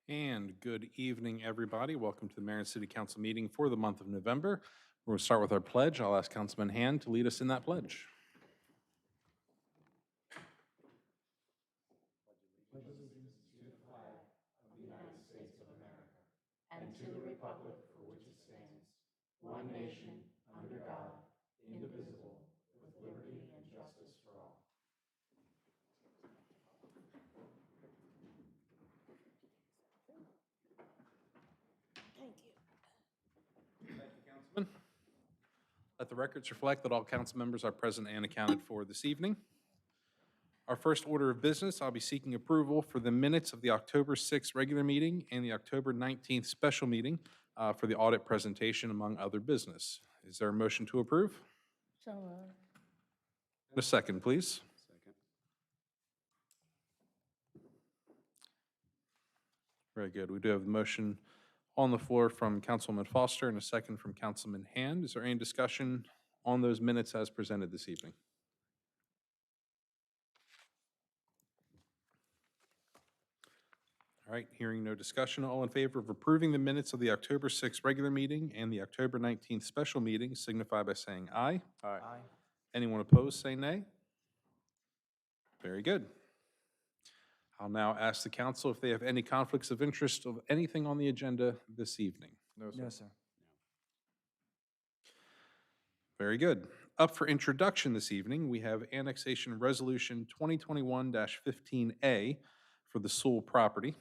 And good evening, everybody. Welcome to the Mayor and City Council meeting for the month of November. We're going to start with our pledge. I'll ask Councilman Hand to lead us in that pledge. Pledge allegiance to the flag of the United States of America and to the republic for which it stands, one nation, under God, indivisible, with liberty and justice for all. Thank you, Councilman. Let the records reflect that all council members are present and accounted for this evening. Our first order of business, I'll be seeking approval for the minutes of the October 6th regular meeting and the October 19th special meeting for the audit presentation, among other business. Is there a motion to approve? So moved. And a second, please. Second. Very good. We do have the motion on the floor from Councilman Foster and a second from Councilman Hand. Is there any discussion on those minutes as presented this evening? All right, hearing no discussion, all in favor of approving the minutes of the October 6th regular meeting and the October 19th special meeting signify by saying aye. Aye. Anyone opposed, say nay. Very good. I'll now ask the council if they have any conflicts of interest of anything on the agenda this evening. No, sir. No, sir. Very good. Up for introduction this evening, we have Annexation Resolution 2021-15A for the Sewell property.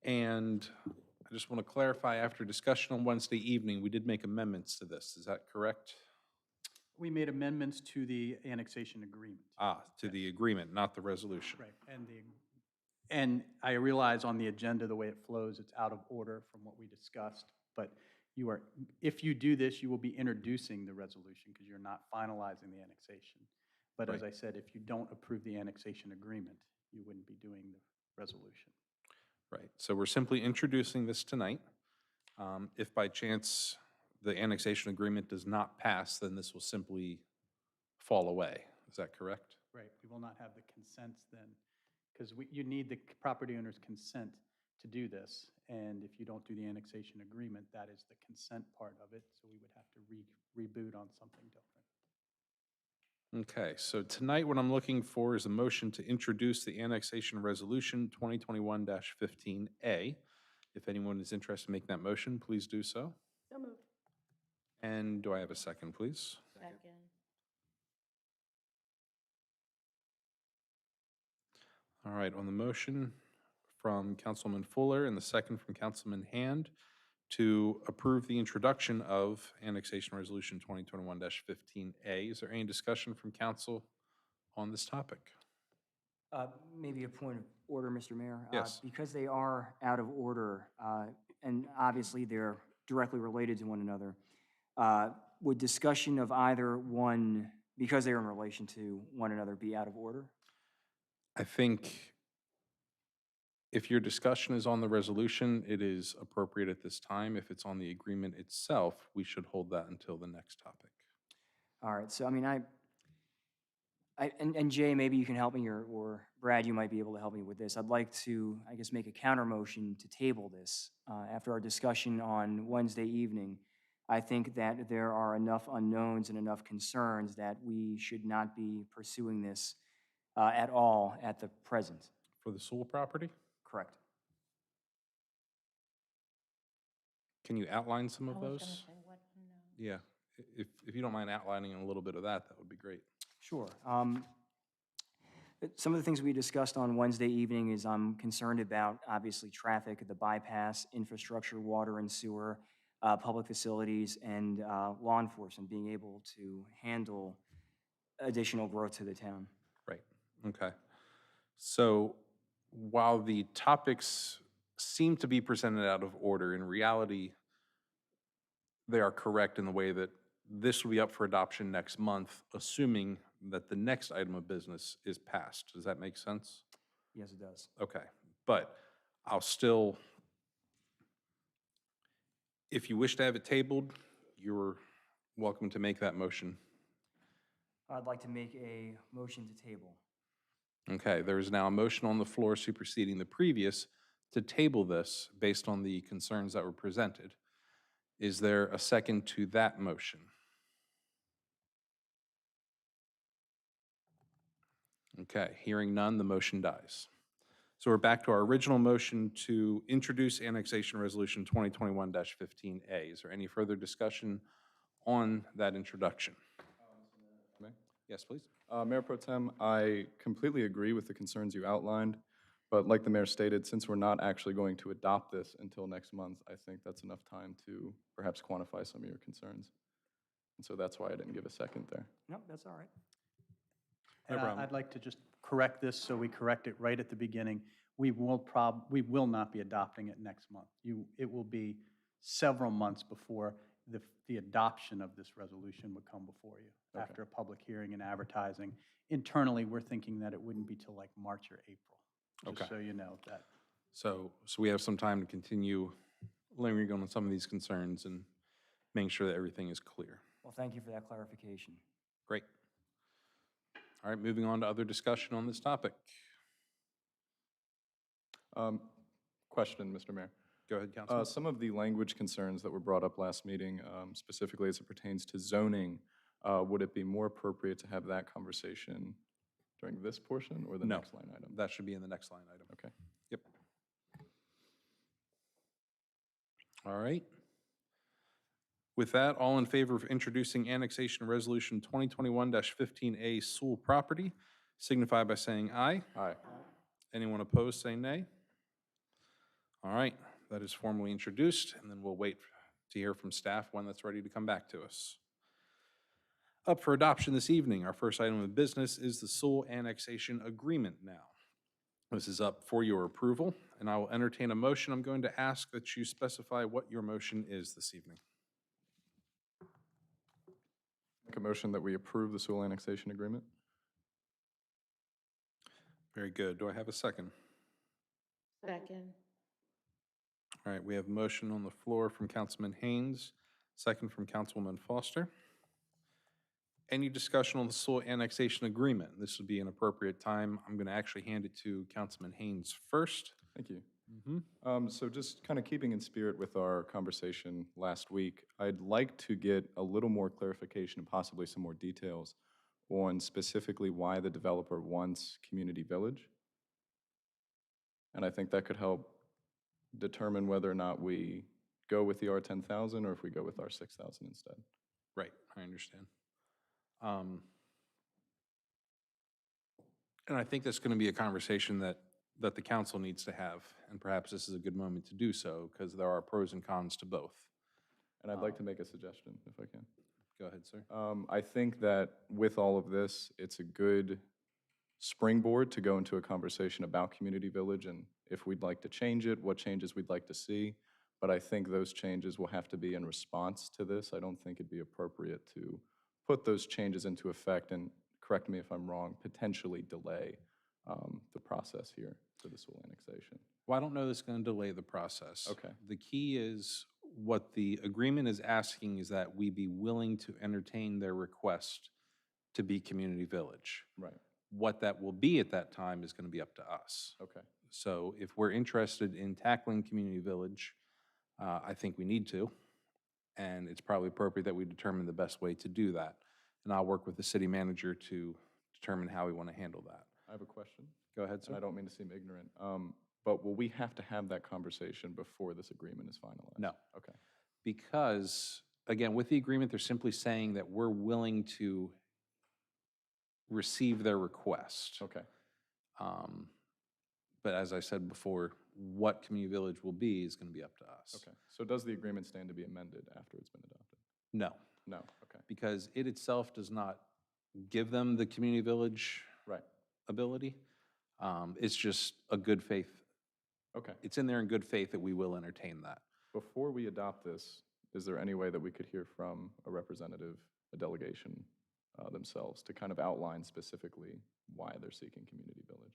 And I just want to clarify, after discussion on Wednesday evening, we did make amendments to this. Is that correct? We made amendments to the annexation agreement. To the agreement, not the resolution. Right, and I realize on the agenda, the way it flows, it's out of order from what we discussed, but if you do this, you will be introducing the resolution because you're not finalizing the annexation. But as Right. I said, if you don't approve the annexation agreement, you wouldn't be doing the resolution. Right, so we're simply introducing this tonight. If by chance the annexation agreement does not pass, then this will simply fall away. Is that correct? Right, we will not have the consents then, because you need the property owner's consent to do this. And if you don't do the annexation agreement, that is the consent part of it. So we would have to reboot on something different. Okay, so tonight what I'm looking for is a motion to introduce the annexation resolution 2021-15A. If anyone is interested in making that motion, please do so. So moved. And do I have a second, please? Second. All right, on the motion from Councilman Fuller and the second from Councilman Hand to approve the introduction of Annexation Resolution 2021-15A. Is there any discussion from council on this topic? Maybe a point of order, Mr. Mayor. Yes. Because they are out of order, and obviously they're directly related to one another, would discussion of either one, because they are in relation to one another, be out of order? I think if your discussion is on the resolution, it is appropriate at this time. If it's on the agreement itself, we should hold that until the next topic. All right, so I mean, and Jay, maybe you can help me, or Brad, you might be able to help me with this. I'd like to, I guess, make a counter motion to table this. After our discussion on Wednesday evening, I think that there are enough unknowns and enough concerns that we should not be pursuing this at all at the present. For the Sewell property, Correct. can you outline some of I was gonna those? say, what, no. Yeah, if you don't mind outlining a little bit of that, that would be great. Sure. Some of the things we discussed on Wednesday evening is I'm concerned about, obviously, traffic, the bypass, infrastructure, water and sewer, public facilities, and law enforcement being able to handle additional growth to the town. Right, okay. So while the topics seem to be presented out of order, in reality, they are correct in the way that this will be up for adoption next month, assuming that the next item of business is passed. Does that make sense? Yes, it does. Okay, but I'll still, if you wish to have it tabled, you're welcome to make that motion. I'd like to make a motion to table. Okay, there is now a motion on the floor superseding the previous to table this based on the concerns that were presented. Is there a second to that motion? Okay, hearing none, the motion dies. So we're back to our original motion to introduce Annexation Resolution 2021-15A. Is there any further discussion on that introduction? May? Yes, please. Mayor Pro Tem, I completely agree with the concerns you outlined, but like the mayor stated, since we're not actually going to adopt this until next month, I think that's enough time to perhaps quantify some of your concerns. And so that's why I didn't give a second there. No, that's all right. No And problem. I'd like to just correct this, so we correct it right at the beginning. We will not be adopting it next month. It will be several months before the adoption of this resolution would come before you, Okay. after a public hearing and advertising. Internally, we're thinking that it wouldn't be till like March or April. Just Okay. so you know that. So we have some time to continue lingering on some of these concerns and making sure that everything is clear. Well, thank you for that clarification. Great. All right, moving on to other discussion on this topic. Question, Mr. Mayor. Go ahead, Councilman. Some of the language concerns that were brought up last meeting, specifically as it pertains to zoning, would it be more appropriate to have that conversation during this portion or the No. next line item? That should be in the next line item. Okay. Yep. All right. With that, all in favor of introducing Annexation Resolution 2021-15A Sewell property, signify by saying aye. Aye. Anyone opposed, say nay. All right, that is formally introduced, and then we'll wait to hear from staff when that's ready to come back to us. Up for adoption this evening, our first item of business is the Sewell Annexation Agreement now. This is up for your approval, and I will entertain a motion. I'm going to ask that you specify what your motion is this evening. Make a motion that we approve the Sewell Annexation Agreement. Very good. Do I have a second? Second. All right, we have a motion on the floor from Councilman Haynes, second from Councilwoman Foster. Any discussion on the Sewell Annexation Agreement? This would be an appropriate time. I'm going to actually hand it to Councilman Haynes first. Thank you. Mm-hmm. So just kind of keeping in spirit with our conversation last week, I'd like to get a little more clarification and possibly some more details on specifically why the developer wants Community Village. And I think that could help determine whether or not we go with the R10,000 or if we go with R6,000 instead. Right, I understand. And I think that's going to be a conversation that the council needs to have, and perhaps this is a good moment to do so, because there are pros and cons to both. And I'd like to make a suggestion, if I can. Go ahead, sir. I think that with all of this, it's a good springboard to go into a conversation about Community Village and if we'd like to change it, what changes we'd like to see. But I think those changes will have to be in response to this. I don't think it'd be appropriate to put those changes into effect and, correct me if I'm wrong, potentially delay the process here for the Sewell annexation. Well, I don't know that's going to delay the process. Okay. The key is, what the agreement is asking is that we be willing to entertain their request to be Community Village. Right. What that will be at that time is going to be up to us. Okay. So if we're interested in tackling Community Village, I think we need to, and it's probably appropriate that we determine the best way to do that. And I'll work with the city manager to determine how we want to handle that. I have a question. Go ahead, And I sir. don't mean to seem ignorant, but will we have to have that conversation before this agreement is finalized? No. Okay. Because, again, with the agreement, they're simply saying that we're willing to receive their request. Okay. But as I said before, what Community Village will be is going to be up to us. Okay. So does the agreement stand to be amended after it's been adopted? No, No. Okay. because it itself does not give them the Community Village Right. ability. It's just a good faith. Okay. It's in there in good faith that we will entertain that. Before we adopt this, is there any way that we could hear from a representative, a delegation themselves to kind of outline specifically why they're seeking Community Village?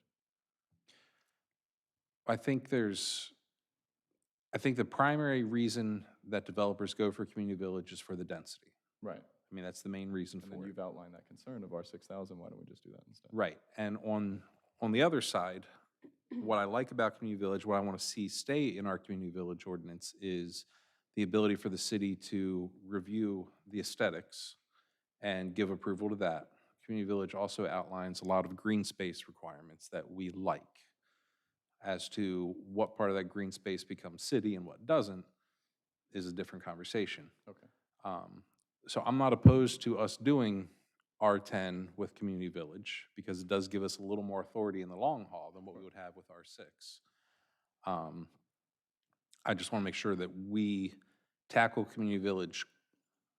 I think the primary reason that developers go for Community Village is for the density. Right. I mean, that's the main reason And then for it. you've outlined that concern of R6,000. Why don't we just do that instead? Right, and on the other side, what I like about community village, what I want to see stay in our community village ordinance is the ability for the city to review the aesthetics and give approval to that. Community village also outlines a lot of green space requirements that we like. As to what part of that green space becomes city and what doesn't is a different conversation. Okay. So I'm not opposed to us doing R10 with community village because it does give us a little more authority in the long haul than what we would have with R6. I just want to make sure that we tackle community village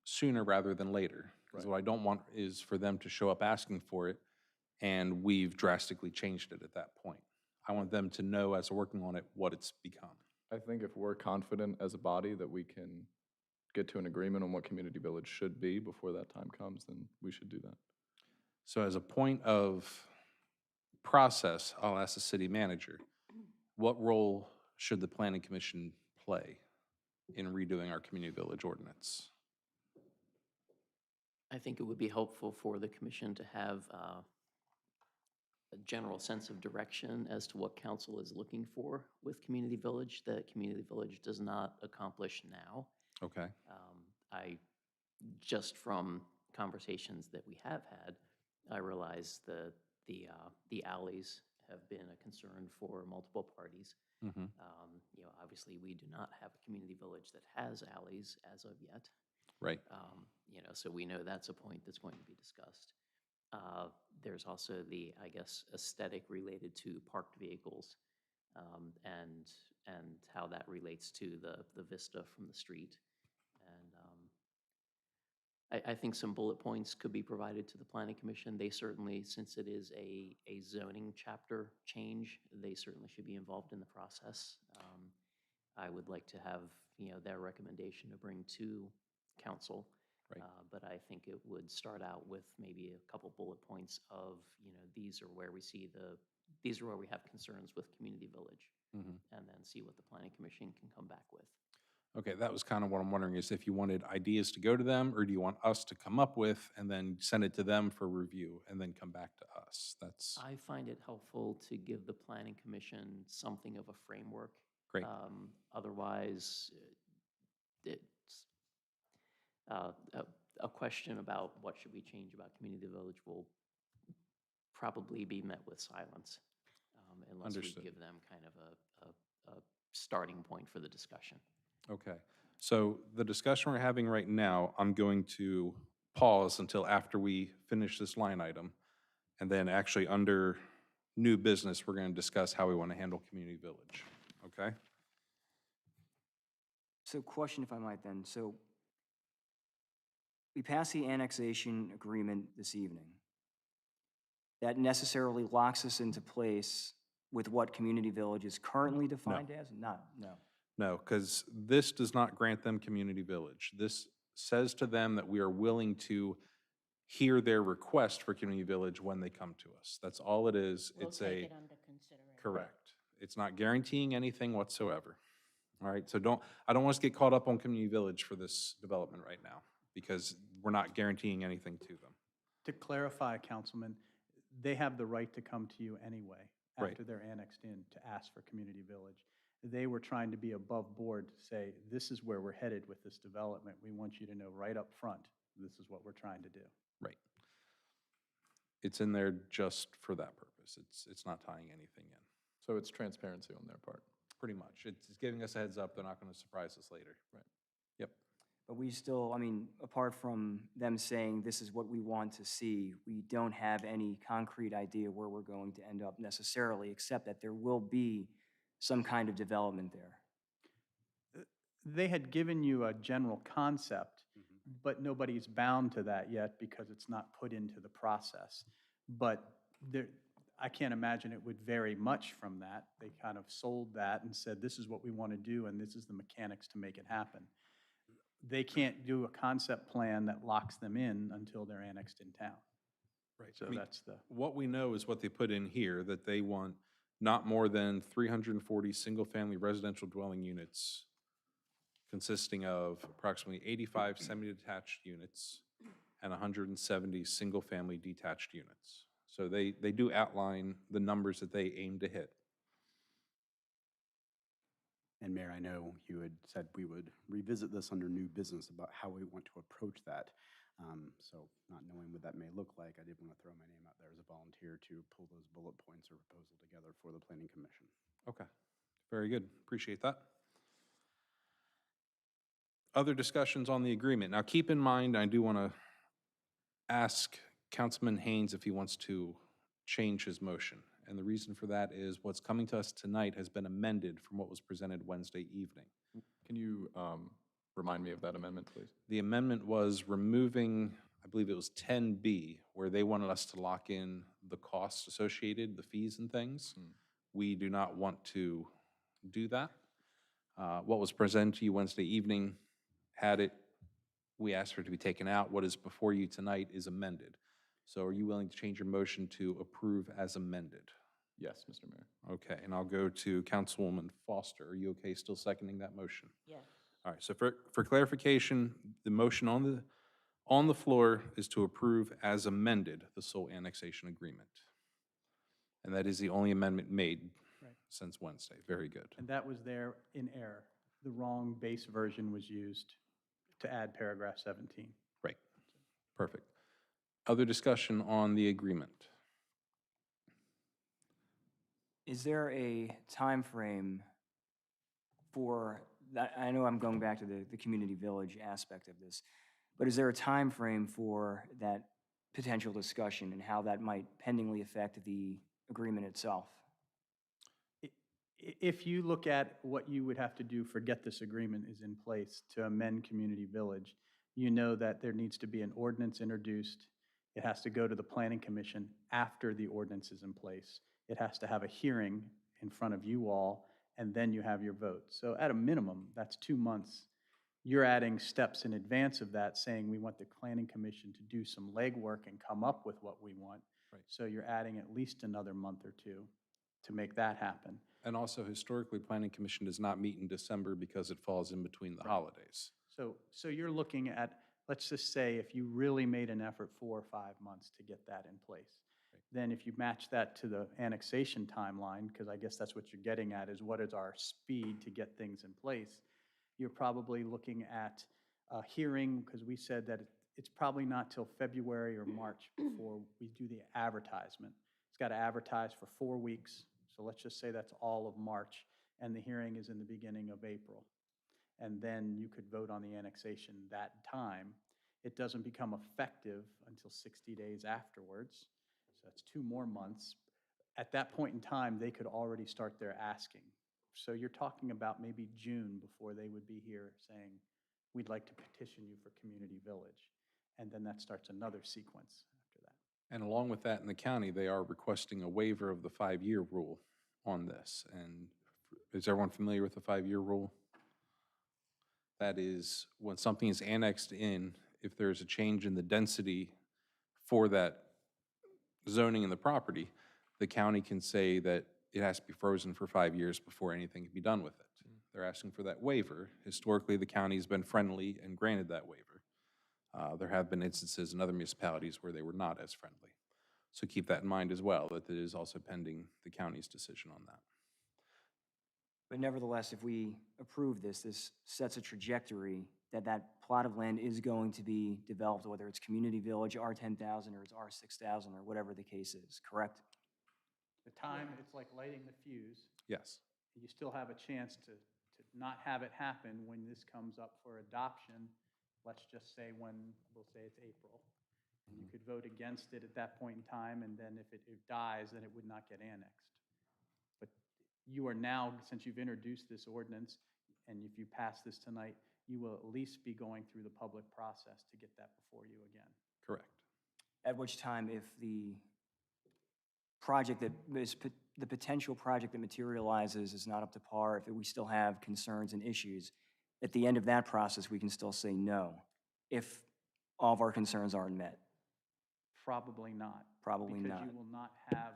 sooner rather than later. Because Right. what I don't want is for them to show up asking for it and we've drastically changed it at that point. I want them to know as we're working on it what it's become. I think if we're confident as a body that we can get to an agreement on what community village should be before that time comes, then we should do that. So as a point of process, I'll ask the city manager, what role should the planning commission play in redoing our community village ordinance? I think it would be helpful for the commission to have a general sense of direction as to what council is looking for with community village that community village does not accomplish now. Okay. Just from conversations that we have had, I realize that the alleys have been a concern for multiple parties. Mm-hmm. Obviously, we do not have a community village that has alleys as of yet. Right. So we know that's a point that's going to be discussed. There's also the, I guess, aesthetic related to parked vehicles, and how that relates to the vista from the street. And I think some bullet points could be provided to the Planning Commission. They certainly, since it is a zoning chapter change, they certainly should be involved in the process. I would like to have, their recommendation to bring to council. Right. But I think it would start out with maybe a couple bullet points of, these are where we have concerns with community village. Mm-hmm. And then see what the Planning Commission can come back with. Okay, that was kind of what I'm wondering is if you wanted ideas to go to them, or do you want us to come up with and then send it to them for review and then come back to us? That's I find it helpful to give the Planning Commission something of a framework. great. Otherwise, it's a question about what should we change about community village will probably be met with silence unless Understood. we give them kind of a starting point for the discussion. Okay, so the discussion we're having right now, I'm going to pause until after we finish this line item. And then actually under new business, we're going to discuss how we want to handle community village, okay? So question if I might then. So we passed the annexation agreement this evening. That necessarily locks us into place with what community village is currently defined as? No. No, because this does not grant them community village. This says to them that we are willing to hear their request for community village when they come to us. That's all it is. We'll It's take it under consideration. correct. It's not guaranteeing anything whatsoever. All right, so I don't want us to get caught up on community village for this development right now because we're not guaranteeing anything to them. To clarify, Councilman, they have the right to come to you anyway Right. after they're annexed in to ask for community village. They were trying to be above board to say, this is where we're headed with this development. We want you to know right up front, this is what we're trying to do. Right. It's in there just for that purpose. It's not tying anything in, So it's transparency on their part. pretty much. It's giving us a heads up. They're not going to surprise us later. Right. Yep. But we still, I mean, apart from them saying this is what we want to see, we don't have any concrete idea where we're going to end up necessarily, except that there will be some kind of development there. They had given you a general concept, but nobody's bound to that yet because it's not put into the process. But I can't imagine it would vary much from that. They kind of sold that and said, this is what we want to do, and this is the mechanics to make it happen. They can't do a concept plan that locks them in until they're annexed in town. Right. So I mean, that's the, what we know is what they put in here, that they want not more than 340 single-family residential dwelling units consisting of approximately 85 semi-detached units and 170 single-family detached units. So they do outline the numbers that they aim to hit. And Mayor, I know you had said we would revisit this under new business about how we want to approach that. So not knowing what that may look like, I did want to throw my name out there as a volunteer to pull those bullet points or proposal together for the Planning Commission. Okay, very good. Appreciate that. Other discussions on the agreement. Now, keep in mind, I do want to ask Councilman Haynes if he wants to change his motion. And the reason for that is what's coming to us tonight has been amended from what was presented Wednesday evening. Can you remind me of that amendment, please? The amendment was removing, I believe it was 10B, where they wanted us to lock in the costs associated, the fees and things. We do not want to do that. What was presented to you Wednesday evening had it, we asked for it to be taken out. What is before you tonight is amended. So are you willing to change your motion to approve as amended? Yes, Mr. Mayor. Okay, and I'll go to Councilwoman Foster. Are you okay still seconding that motion? Yes. All right, so for clarification, the motion on the floor is to approve as amended the sole annexation agreement. And that is the only amendment made Right. since Wednesday. Very good. And that was there in error. The wrong base version was used to add paragraph 17. Right. Perfect. Other discussion on the agreement? Is there a time frame for that? I know I'm going back to the community village aspect of this, but is there a time frame for that potential discussion and how that might pendingly affect the agreement itself? If you look at what you would have to do for get this agreement is in place to amend community village, you know that there needs to be an ordinance introduced. It has to go to the Planning Commission after the ordinance is in place. It has to have a hearing in front of you all, and then you have your vote. So at a minimum, that's 2 months. You're adding steps in advance of that, saying we want the Planning Commission to do some legwork and come up with what we want. Right. So you're adding at least another month or two to make that happen. And also, historically, Planning Commission does not meet in December because it falls in between the Right. holidays. So you're looking at, let's just say, if you really made an effort 4 or 5 months to get that in place. Then if you match that to the annexation timeline, because I guess that's what you're getting at, is what is our speed to get things in place, you're probably looking at a hearing, because we said that it's probably not till February or March before we do the advertisement. It's got to advertise for 4 weeks, so let's just say that's all of March, and the hearing is in the beginning of April. And then you could vote on the annexation that time. It doesn't become effective until 60 days afterwards, so that's 2 more months. At that point in time, they could already start their asking. So you're talking about maybe June before they would be here saying, we'd like to petition you for community village. And then that starts another sequence after that. And along with that, in the county, they are requesting a waiver of the 5-year rule on this. And is everyone familiar with the 5-year rule? That is, when something is annexed in, if there's a change in the density for that zoning in the property, the county can say that it has to be frozen for 5 years before anything can be done with it. They're asking for that waiver. Historically, the county's been friendly and granted that waiver. There have been instances in other municipalities where they were not as friendly. So keep that in mind as well, that it is also pending the county's decision on that. But nevertheless, if we approve this, this sets a trajectory that that plot of land is going to be developed, whether it's community village, R10,000, or it's R6,000, or whatever the case is, correct? The time, it's like lighting the fuse. Yes. You still have a chance to not have it happen when this comes up for adoption. Let's just say when, we'll say it's April. And you could vote against it at that point in time, and then if it dies, then it would not get annexed. But you are now, since you've introduced this ordinance, and if you pass this tonight, you will at least be going through the public process to get that before you again. Correct. At which time, if the project that is, the potential project that materializes is not up to par, if we still have concerns and issues, at the end of that process, we can still say no, if all of our concerns aren't met. Probably not. Probably not. Because you will not have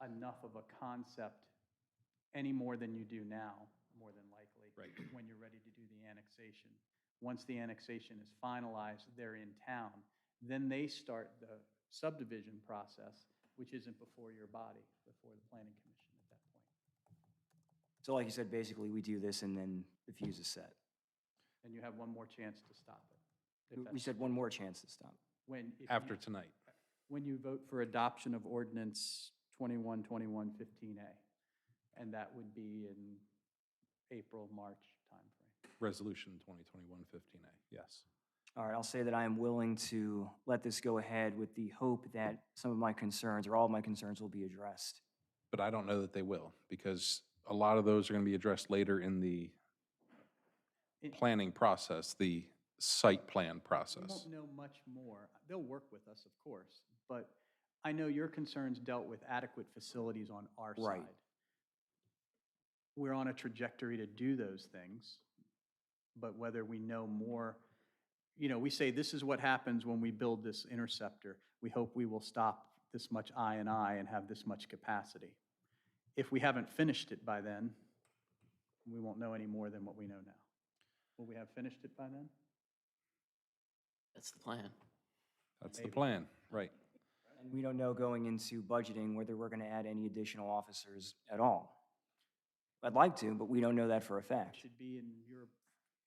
enough of a concept any more than you do now, more than likely, Right. when you're ready to do the annexation. Once the annexation is finalized, they're in town, then they start the subdivision process, which isn't before your body, before the Planning Commission at that point. So like you said, basically, we do this and then the fuse is set. And you have one more chance to stop it. if We that's- said one more chance to stop. if After you- tonight. When you vote for adoption of ordinance 2121-15A, and that would be in April, March timeframe. Resolution 2021-15A, yes. All right, I'll say that I am willing to let this go ahead with the hope that some of my concerns, or all of my concerns, will be addressed. But I don't know that they will, because a lot of those are going to be addressed later in the planning process, the site plan We process. won't know much more. They'll work with us, of course, but I know your concerns dealt with adequate facilities on our Right. side. We're on a trajectory to do those things, but whether we know more, we say this is what happens when we build this interceptor. We hope we will stop this much I and have this much capacity. If we haven't finished it by then, we won't know any more than what we know now. Will we have finished it by then? That's the plan. That's the Maybe. plan, right. And we don't know going into budgeting whether we're going to add any additional officers at all. I'd like to, but we don't know that for a It fact. should be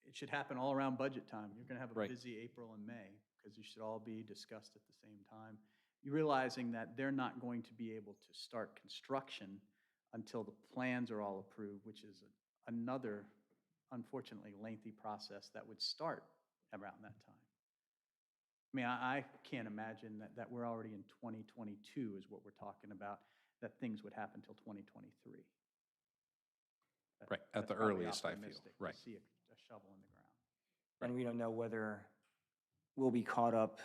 it should happen all around budget time. You're going to have a Right. busy April and May because you should all be discussed at the same time. You're realizing that they're not going to be able to start construction until the plans are all approved, which is another, unfortunately, lengthy process that would start around that time. I mean, I can't imagine that we're already in 2022 is what we're talking about, that things would happen till 2023. Right, at the That's probably earliest, I feel, optimistic to right. see a shovel in the ground. And we don't know whether we'll be caught up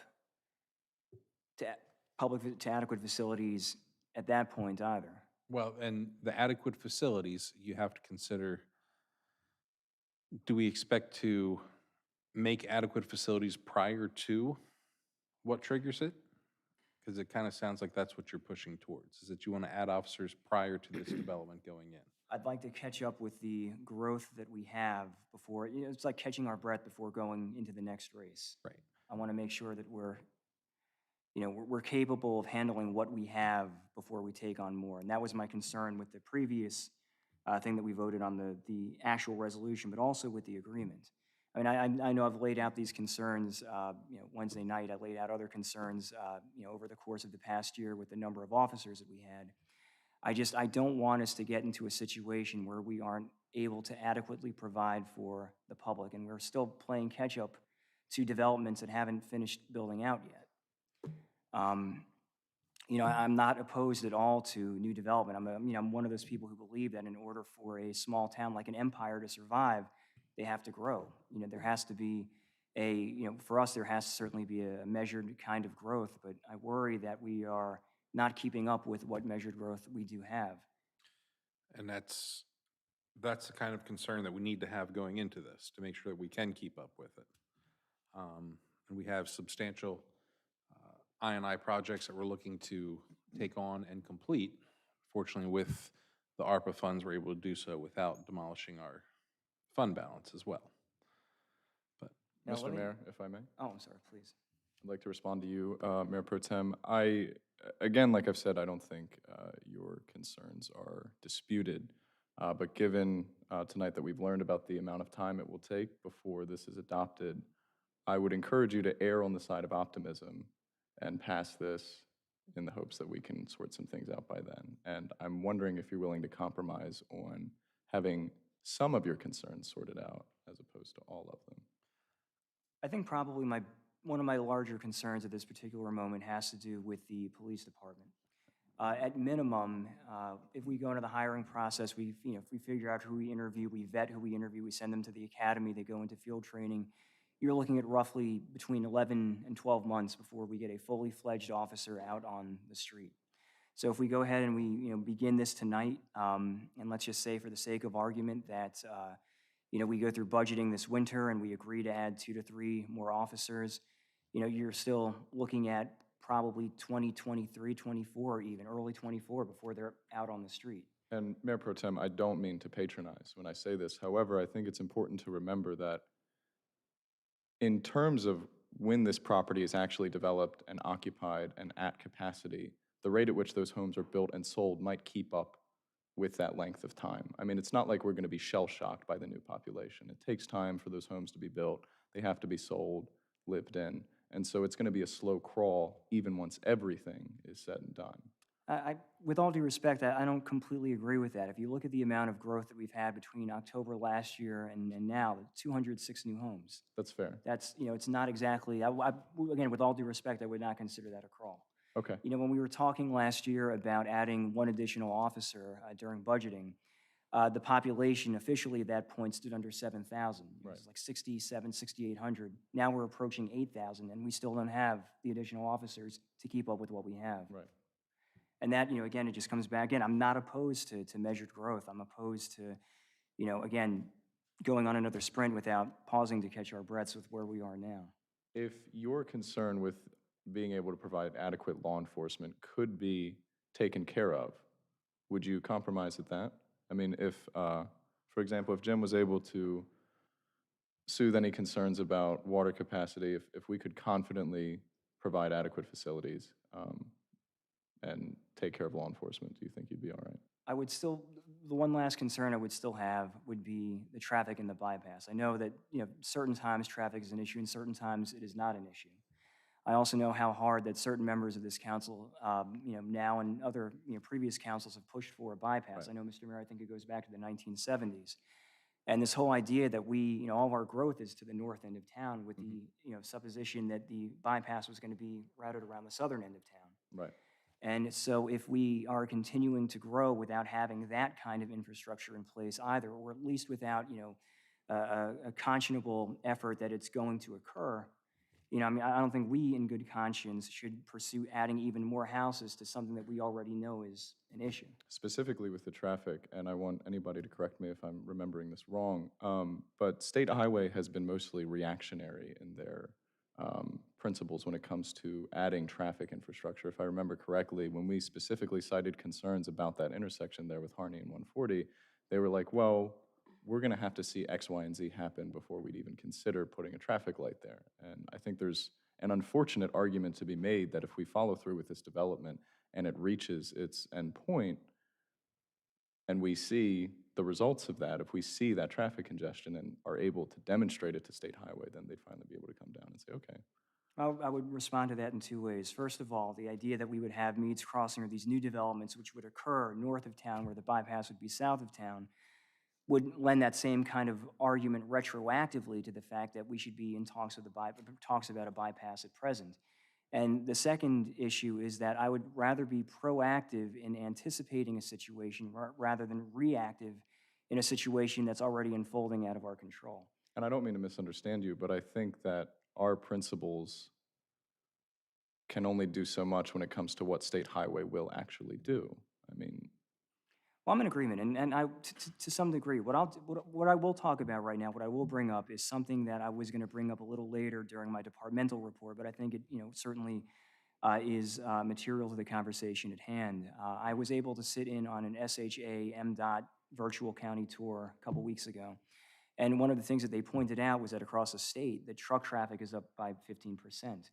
to adequate facilities at that point either. Well, and the adequate facilities, you have to consider, do we expect to make adequate facilities prior to what triggers it? Because it kind of sounds like that's what you're pushing towards, is that you want to add officers prior to this development going in. I'd like to catch up with the growth that we have before, it's like catching our breath before going into the next race. Right. I want to make sure that we're capable of handling what we have before we take on more. And that was my concern with the previous thing that we voted on, the actual resolution, but also with the agreement. I mean, I know I've laid out these concerns, Wednesday night. I laid out other concerns, over the course of the past year with the number of officers that we had. I don't want us to get into a situation where we aren't able to adequately provide for the public, and we're still playing catch-up to developments that haven't finished building out yet. I'm not opposed at all to new development. I'm one of those people who believe that in order for a small town like an Empire to survive, they have to grow. There has to be for us, there has to certainly be a measured kind of growth, but I worry that we are not keeping up with what measured growth we do have. And that's the kind of concern that we need to have going into this, to make sure that we can keep up with it. And we have substantial I&I projects that we're looking to take on and complete. Fortunately, with the ARPA funds, we're able to do so without demolishing our fund balance as well. But Now, let Mr. me- Mayor, if I may? Oh, I'm sorry, please. I'd like to respond to you, Mayor Pro Tem. Again, like I've said, I don't think your concerns are disputed. But given tonight that we've learned about the amount of time it will take before this is adopted, I would encourage you to err on the side of optimism and pass this in the hopes that we can sort some things out by then. And I'm wondering if you're willing to compromise on having some of your concerns sorted out as opposed to all of them. I think probably one of my larger concerns at this particular moment has to do with the police department. At minimum, if we go into the hiring process, if we figure out who we interview, we vet who we interview, we send them to the academy, they go into field training, you're looking at roughly between 11 and 12 months before we get a fully fledged officer out on the street. So if we go ahead and we begin this tonight, and let's just say for the sake of argument that we go through budgeting this winter and we agree to add 2 to 3 more officers, you're still looking at probably 2023, 24, even early 24 before they're out on the street. And Mayor Pro Tem, I don't mean to patronize when I say this. However, I think it's important to remember that in terms of when this property is actually developed and occupied and at capacity, the rate at which those homes are built and sold might keep up with that length of time. I mean, it's not like we're going to be shell-shocked by the new population. It takes time for those homes to be built. They have to be sold, lived in. And so it's going to be a slow crawl even once everything is said and done. With all due respect, I don't completely agree with that. If you look at the amount of growth that we've had between October last year and now, 206 new homes. That's fair. That's, it's not exactly, again, with all due respect, I would not consider that a crawl. Okay. When we were talking last year about adding one additional officer during budgeting, the population officially at that point stood under 7,000. It was like 6,800. Now we're approaching 8,000, and we still don't have the additional officers to keep up with what we have. Right. And that, again, it just comes back. Again, I'm not opposed to measured growth. I'm opposed to, again, going on another sprint without pausing to catch our breaths with where we are now. If your concern with being able to provide adequate law enforcement could be taken care of, would you compromise at that? I mean, if, for example, if Jim was able to soothe any concerns about water capacity, if we could confidently provide adequate facilities and take care of law enforcement, do you think you'd be all right? I would still, the one last concern I would still have would be the traffic in the bypass. I know that, certain times traffic is an issue and certain times it is not an issue. I also know how hard that certain members of this council, now and other, previous councils have pushed for a bypass. Right. I know, Mr. Mayor, I think it goes back to the 1970s. And this whole idea that we, all of our growth is to the north end of town with the, supposition that the bypass was going to be routed around the southern end of town. Right. And so if we are continuing to grow without having that kind of infrastructure in place either, or at least without, a conscionable effort that it's going to occur, I don't think we in good conscience should pursue adding even more houses to something that we already know is an issue. Specifically with the traffic, and I want anybody to correct me if I'm remembering this wrong, but State Highway has been mostly reactionary in their principles when it comes to adding traffic infrastructure. If I remember correctly, when we specifically cited concerns about that intersection there with Harney and 140, they were like, well, we're going to have to see X, Y, and Z happen before we'd even consider putting a traffic light there. And I think there's an unfortunate argument to be made that if we follow through with this development and it reaches its end point, and we see the results of that, if we see that traffic congestion and are able to demonstrate it to State Highway, then they'd finally be able to come down and say, okay. I would respond to that in two ways. First of all, the idea that we would have Meads Crossing or these new developments which would occur north of town where the bypass would be south of town would lend that same kind of argument retroactively to the fact that we should be in talks about a bypass at present. And the second issue is that I would rather be proactive in anticipating a situation rather than reactive in a situation that's already unfolding out of our control. And I don't mean to misunderstand you, but I think that our principles can only do so much when it comes to what State Highway will actually do. I mean, well, I'm in agreement, and to some degree, what I will talk about right now, what I will bring up is something that I was going to bring up a little later during my departmental report, but I think it, certainly is material to the conversation at hand. I was able to sit in on an SHA MDOT virtual county tour a couple weeks ago, and one of the things that they pointed out was that across the state, the truck traffic is up by 15%.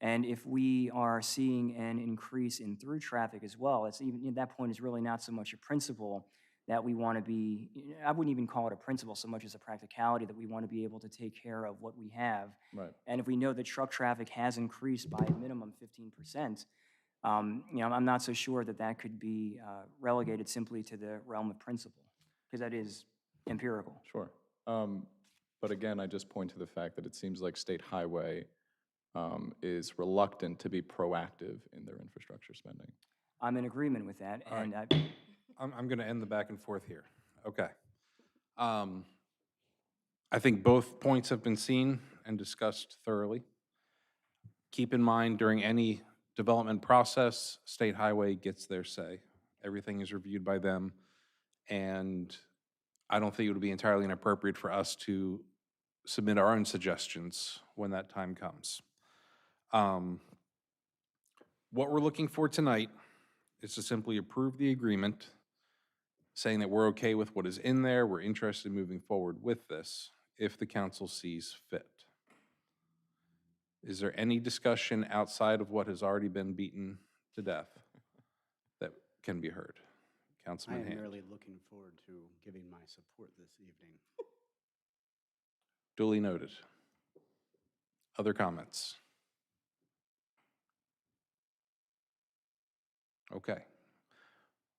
And if we are seeing an increase in through traffic as well, it's even at that point is really not so much a principle that we want to be, I wouldn't even call it a principle so much as a practicality that we want to be able to take care of what we have. right. And if we know that truck traffic has increased by a minimum 15%, I'm not so sure that that could be relegated simply to the realm of principle, because that is empirical. Sure. But again, I just point to the fact that it seems like State Highway is reluctant to be proactive in their infrastructure spending. I'm in agreement with that, All and right. I'm going to end the back and forth here. Okay. I think both points have been seen and discussed thoroughly. Keep in mind, during any development process, State Highway gets their say. Everything is reviewed by them, and I don't think it would be entirely inappropriate for us to submit our own suggestions when that time comes. What we're looking for tonight is to simply approve the agreement, saying that we're okay with what is in there, we're interested in moving forward with this, if the council sees fit. Is there any discussion outside of what has already been beaten to death that can be heard? I Councilman am Hand. merely looking forward to giving my support this evening. Duly noted. Other comments? Okay.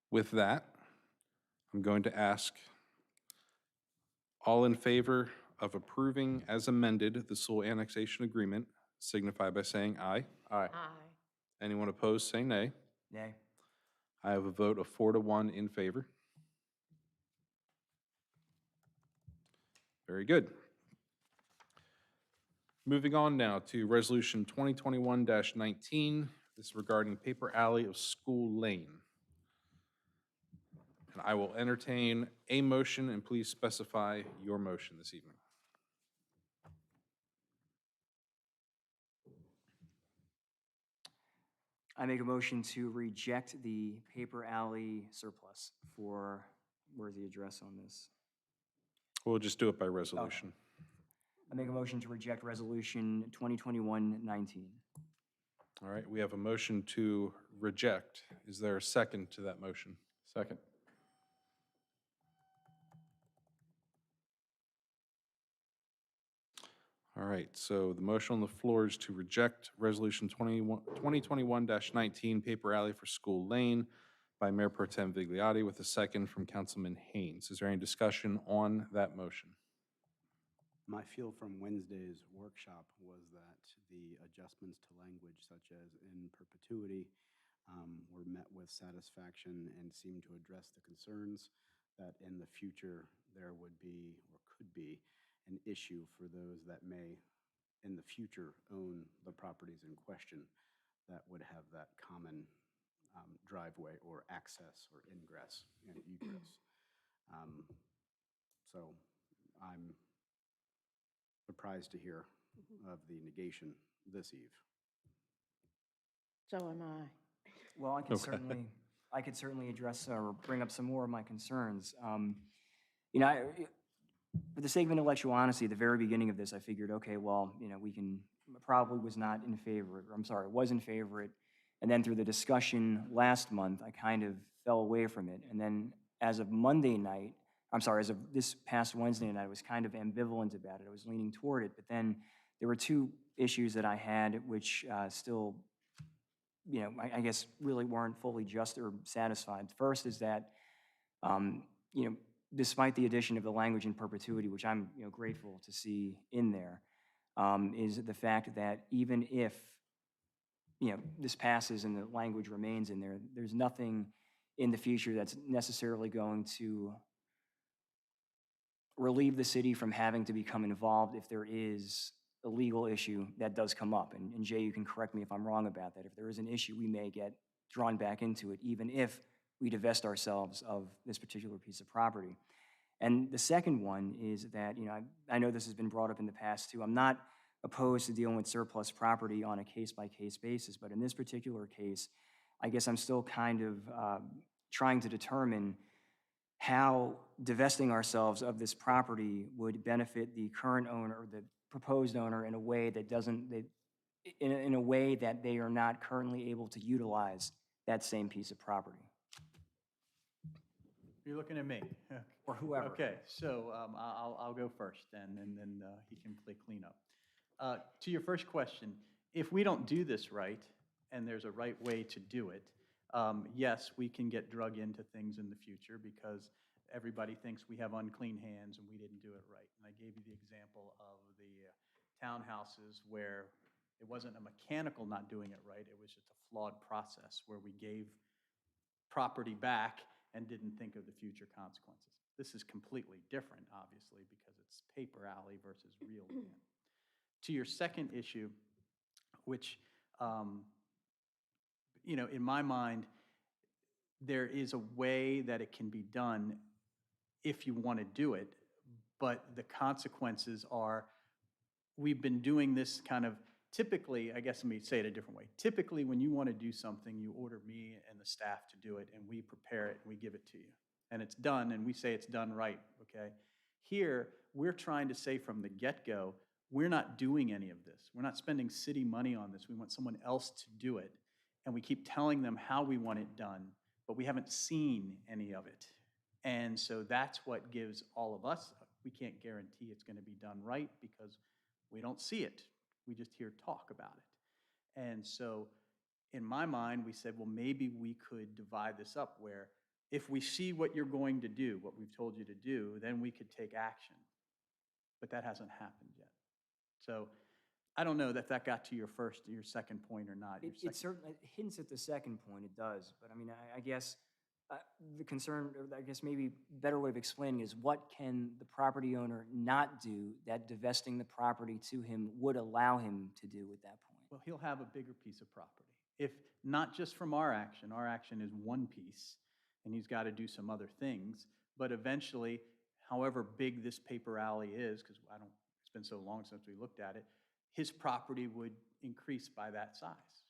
With that, I'm going to ask all in favor of approving as amended the Sewell Annexation Agreement signify by saying aye. Aye. Aye. Anyone opposed, say nay. Nay. I have a vote of 4-1 in favor. Very good. Moving on now to Resolution 2021-19. This is regarding Paper Alley of School Lane. And I will entertain a motion, and please specify your motion this evening. I make a motion to reject the paper alley surplus for, where's the address on this? We'll just do it by resolution. I make a motion to reject Resolution 2021-19. All right, we have a motion to reject. Is there a second to that motion? Second. All right, so the motion on the floor is to reject Resolution 2021-19, Paper Alley for School Lane by Mayor Pro Tem Vigliotti with a second from Councilman Haynes. Is there any discussion on that motion? My feel from Wednesday's workshop was that the adjustments to language such as in perpetuity were met with satisfaction and seemed to address the concerns that in the future there would be or could be an issue for those that may in the future own the properties in question that would have that common driveway or access or ingress and egress. So I'm surprised to hear of the negation this eve. So am I. Well, Okay. I could certainly address or bring up some more of my concerns. You know, for the sake of intellectual honesty, at the very beginning of this, I figured, okay, well, you know, probably was not in favor, or I'm sorry, was in favor it. And then through the discussion last month, I kind of fell away from it. And then as of Monday night, as of this past Wednesday night, I was kind of ambivalent about it. I was leaning toward it, but then there were two issues that I had which still, you know, I guess really weren't fully just or satisfied. First is that, you know, despite the addition of the language in perpetuity, which I'm, you know, grateful to see in there, is the fact that even if, you know, this passes and the language remains in there, there's nothing in the future that's necessarily going to relieve the city from having to become involved if there is a legal issue that does come up. And Jay, you can correct me if I'm wrong about that. If there is an issue, we may get drawn back into it, even if we divest ourselves of this particular piece of property. And the second one is that, you know, I know this has been brought up in the past too. I'm not opposed to dealing with surplus property on a case-by-case basis, but in this particular case, I guess I'm still kind of trying to determine how divesting ourselves of this property would benefit the current owner or the proposed owner in a way that in a way that they are not currently able to utilize that same piece of property. You're looking at me. Or whoever. Okay, so I'll go first then, and then he can play cleanup. To your first question, if we don't do this right, and there's a right way to do it, yes, we can get drug into things in the future because everybody thinks we have unclean hands and we didn't do it right. And I gave you the example of the townhouses where it wasn't a mechanical not doing it right, it was just a flawed process where we gave property back and didn't think of the future consequences. This is completely different, obviously, because it's paper alley versus real land. To your second issue, which, you know, in my mind, there is a way that it can be done if you want to do it, but the consequences are, we've been doing this kind of, typically, I guess let me say it a different way. Typically, when you want to do something, you order me and the staff to do it, and we prepare it, and we give it to you. And it's done, and we say it's done right, okay? Here, we're trying to say from the get-go, we're not doing any of this. We're not spending city money on this. We want someone else to do it. And we keep telling them how we want it done, but we haven't seen any of it. And so that's what gives all of us, we can't guarantee it's going to be done right because we don't see it. We just hear talk about it. And so in my mind, we said, well, maybe we could divide this up where if we see what you're going to do, what we've told you to do, then we could take action. But that hasn't happened yet. So I don't know that got to your second point or not. Your It second- certainly hints at the second point, it does, but I mean, I guess the concern, or I guess maybe better way of explaining is what can the property owner not do that divesting the property to him would allow him to do at that point? Well, he'll have a bigger piece of property. If not just from our action is one piece, and he's got to do some other things, but eventually, however big this paper alley is, because it's been so long since we looked at it, his property would increase by that size.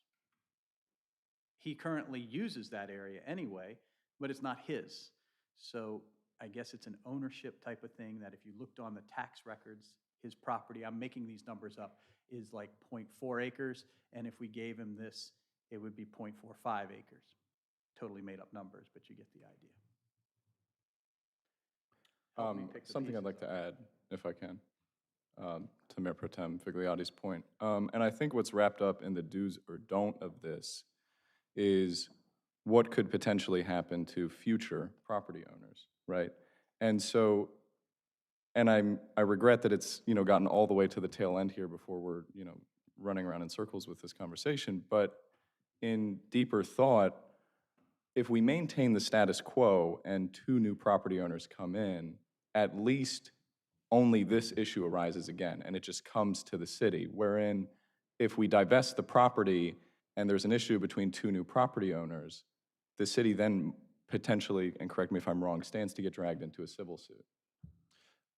He currently uses that area anyway, but it's not his. So I guess it's an ownership type of thing that if you looked on the tax records, his property, I'm making these numbers up, is like 0.4 acres, and if we gave him this, it would be 0.45 acres. Totally made up numbers, but you get the idea. Help me pick the Something I'd pieces like to up. add, if I can, to Mayor Pro Tem Figliotti's point. And I think what's wrapped up in the do's or don't of this is what could potentially happen to future property owners, right? And so, and I regret that it's, gotten all the way to the tail end here before we're, running around in circles with this conversation, but in deeper thought, if we maintain the status quo and 2 new property owners come in, at least only this issue arises again, and it just comes to the city, wherein if we divest the property and there's an issue between 2 new property owners, the city then potentially, and correct me if I'm wrong, stands to get dragged into a civil suit.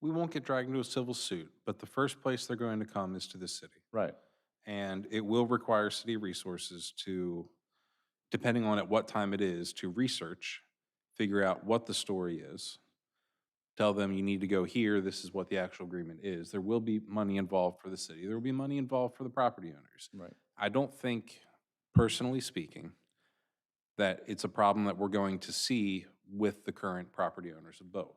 We won't get dragged into a civil suit, but the first place they're going to come is to the city. Right. And it will require city resources to, depending on at what time it is, to research, figure out what the story is, tell them you need to go here, this is what the actual agreement is. There will be money involved for the city. There will be money involved for the property owners. Right. I don't think, personally speaking, that it's a problem that we're going to see with the current property owners of both.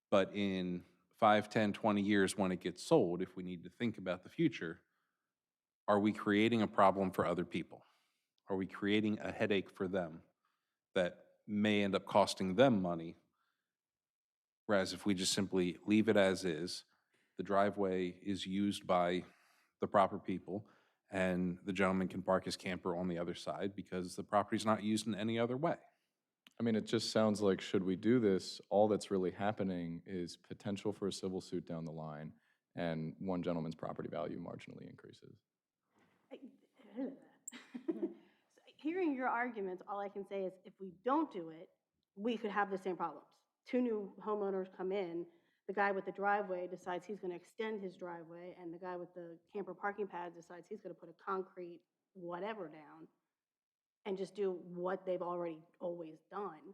But in 5, 10, 20 years when it gets sold, if we need to think about the future, are we creating a problem for other people? Are we creating a headache for them that may end up costing them money? Whereas if we just simply leave it as is, the driveway is used by the proper people, and the gentleman can park his camper on the other side because the property's not used in any other way. I mean, it just sounds like, should we do this, all that's really happening is potential for a civil suit down the line, and one gentleman's property value marginally increases. Hearing your arguments, all I can say is if we don't do it, we could have the same problems. 2 new homeowners come in, the guy with the driveway decides he's going to extend his driveway, and the guy with the camper parking pad decides he's going to put a concrete whatever down and just do what they've already always done.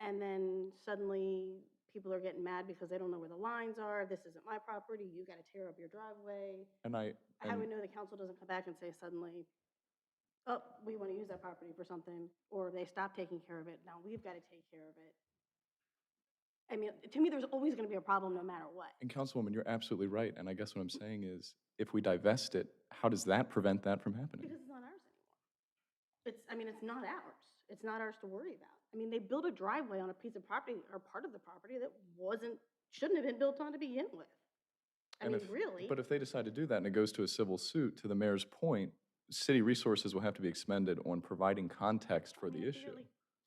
And then suddenly people are getting mad because they don't know where the lines are. This isn't my property. You got to tear up your driveway. And How do we know the council doesn't come back and say suddenly, oh, we want to use that property for something, or they stop taking care of it, now we've got to take care of it? I mean, to me, there's always going to be a problem no matter what. And Councilwoman, you're absolutely right, and I guess what I'm saying is, if we divest it, how does that prevent that from happening? Because it's not ours anymore. It's not ours. It's not ours to worry about. I mean, they built a driveway on a piece of property, or part of the property, that shouldn't have been built on to begin with. Really. But if they decide to do that and it goes to a civil suit, to the mayor's point, city resources will have to be expended on providing context for the issue.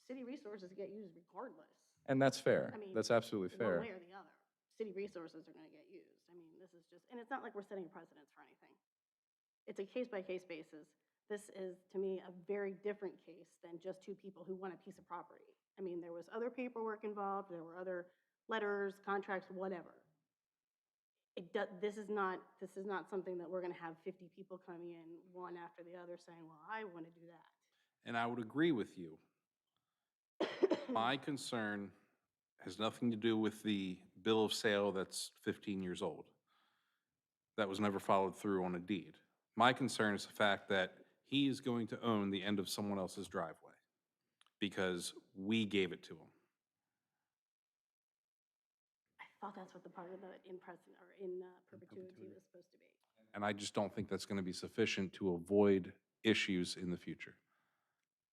City resources get used regardless. And that's fair. I mean, That's absolutely fair. One way or the other. City resources are going to get used. I mean, this is just, and it's not like we're setting a precedence for anything. It's a case-by-case basis. This is, to me, a very different case than just 2 people who want a piece of property. I mean, there was other paperwork involved, there were other letters, contracts, whatever. This is not something that we're going to have 50 people coming in, one after the other, saying, well, I want to do that. And I would agree with you. My concern has nothing to do with the bill of sale that's 15 years old. That was never followed through on a deed. My concern is the fact that he is going to own the end of someone else's driveway. because we gave it to them. I thought that's what the part of the in present or in perpetuity was supposed to be. And I just don't think that's going to be sufficient to avoid issues in the future.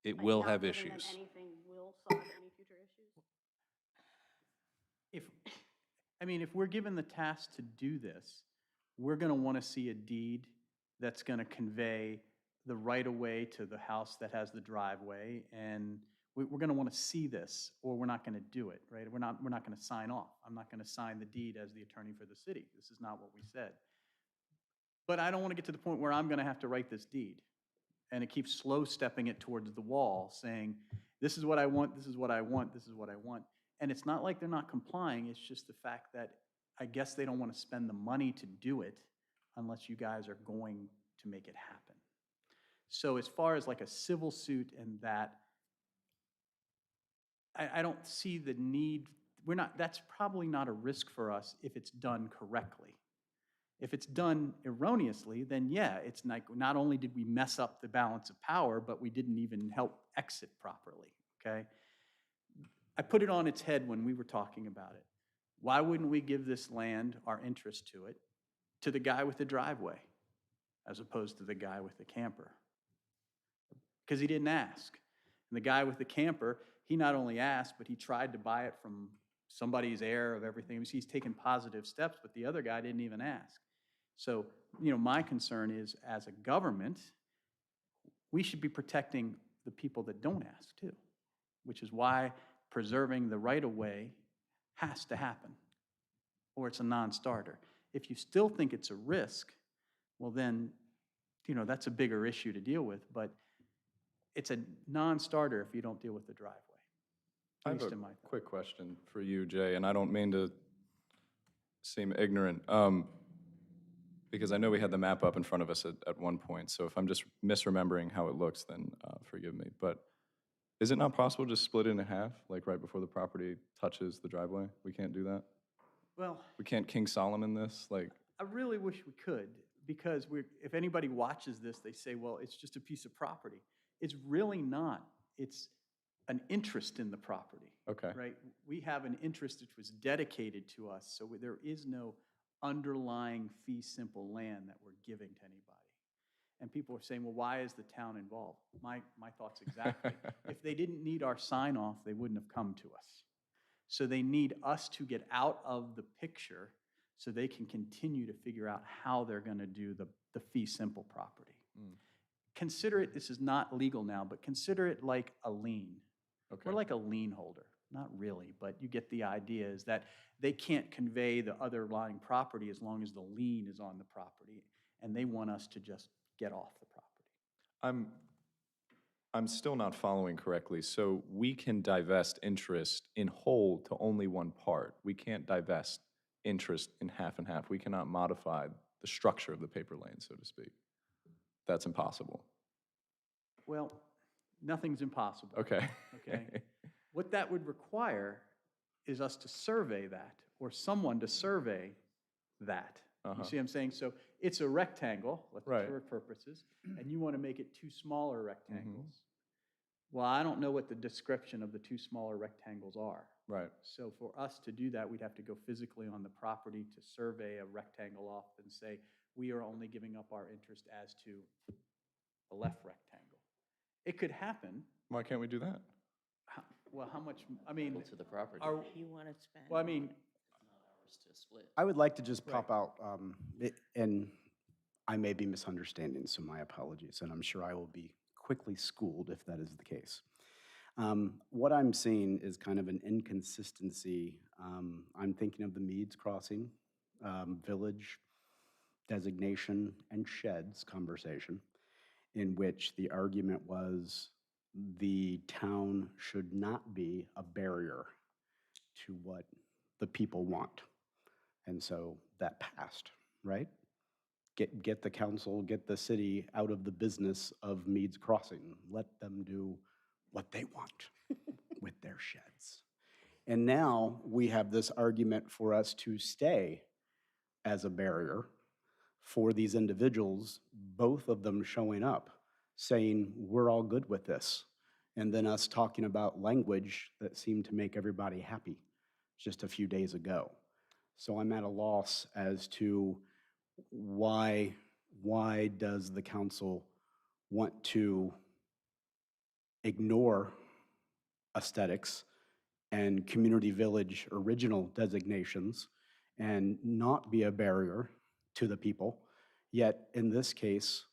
It Like, will not have giving them issues. anything will solve any future issues. If we're given the task to do this, we're going to want to see a deed that's going to convey the right-of-way to the house that has the driveway, and we're going to want to see this, or we're not going to do it, right? We're not going to sign off. I'm not going to sign the deed as the attorney for the city. This is not what we said. But I don't want to get to the point where I'm going to have to write this deed, and it keeps slow stepping it towards the wall, saying, this is what I want, this is what I want, this is what I want. And it's not like they're not complying, it's just the fact that I guess they don't want to spend the money to do it unless you guys are going to make it happen. So as far as like a civil suit and that, I don't see the need, that's probably not a risk for us if it's done correctly. If it's done erroneously, then yeah, it's like not only did we mess up the balance of power, but we didn't even help exit properly, okay? I put it on its head when we were talking about it. Why wouldn't we give this land, our interest to it, to the guy with the driveway as opposed to the guy with the camper? Because he didn't ask. And the guy with the camper, he not only asked, but he tried to buy it from somebody's heir of everything. He's taken positive steps, but the other guy didn't even ask. So, my concern is, as a government, we should be protecting the people that don't ask too, which is why preserving the right-of-way has to happen, or it's a non-starter. If you still think it's a risk, well then, that's a bigger issue to deal with, but it's a non-starter if you don't deal with the driveway. I At have least a in my thought. quick question for you, Jay, and I don't mean to seem ignorant, because I know we had the map up in front of us at one point, so if I'm just misremembering how it looks, then forgive me. But is it not possible to split it in half, like right before the property touches the driveway? We can't do that? Well, We can't King Solomon this? Like, I really wish we could, because if anybody watches this, they say, well, it's just a piece of property. It's really not. It's an interest in the property. okay. Right? We have an interest which was dedicated to us, so there is no underlying fee simple land that we're giving to anybody. And people are saying, well, why is the town involved? My thoughts exactly. If they didn't need our sign off, they wouldn't have come to us. So they need us to get out of the picture so they can continue to figure out how they're going to do the fee simple property. Consider it, this is not legal now, but consider it like a lien. Okay. We're like a lien holder. Not really, but you get the idea, is that they can't convey the underlying property as long as the lien is on the property, and they want us to just get off the property. I'm still not following correctly. So we can divest interest in whole to only one part. We can't divest interest in half and half. We cannot modify the structure of the paper lane, so to speak. That's impossible. Well, nothing's impossible. Okay. Okay? What that would require is us to survey that, or someone to survey that. You see what I'm saying? So it's a rectangle, Right. for purposes, and you want to make it two smaller rectangles. Well, I don't know what the description of the two smaller rectangles are. Right. So for us to do that, we'd have to go physically on the property to survey a rectangle off and say, we are only giving up our interest as to the left rectangle. It could happen. Why can't we do that? Well, how much, I mean, To the property. You want to spend. well, I mean, Ours to split. I would like to just pop out, and I may be misunderstanding, so my apologies, and I'm sure I will be quickly schooled if that is the case. What I'm seeing is kind of an inconsistency. I'm thinking of the Meads Crossing village designation and sheds conversation, in which the argument was the town should not be a barrier to what the people want. And so that passed, right? Get the council, get the city out of the business of Meads Crossing. Let them do what they want with their sheds. And now we have this argument for us to stay as a barrier for these individuals, both of them showing up, saying, we're all good with this. and then us talking about language that seemed to make everybody happy just a few days ago. So I'm at a loss as to why does the council want to ignore aesthetics and community village original designations and not be a barrier to the people, yet in this case,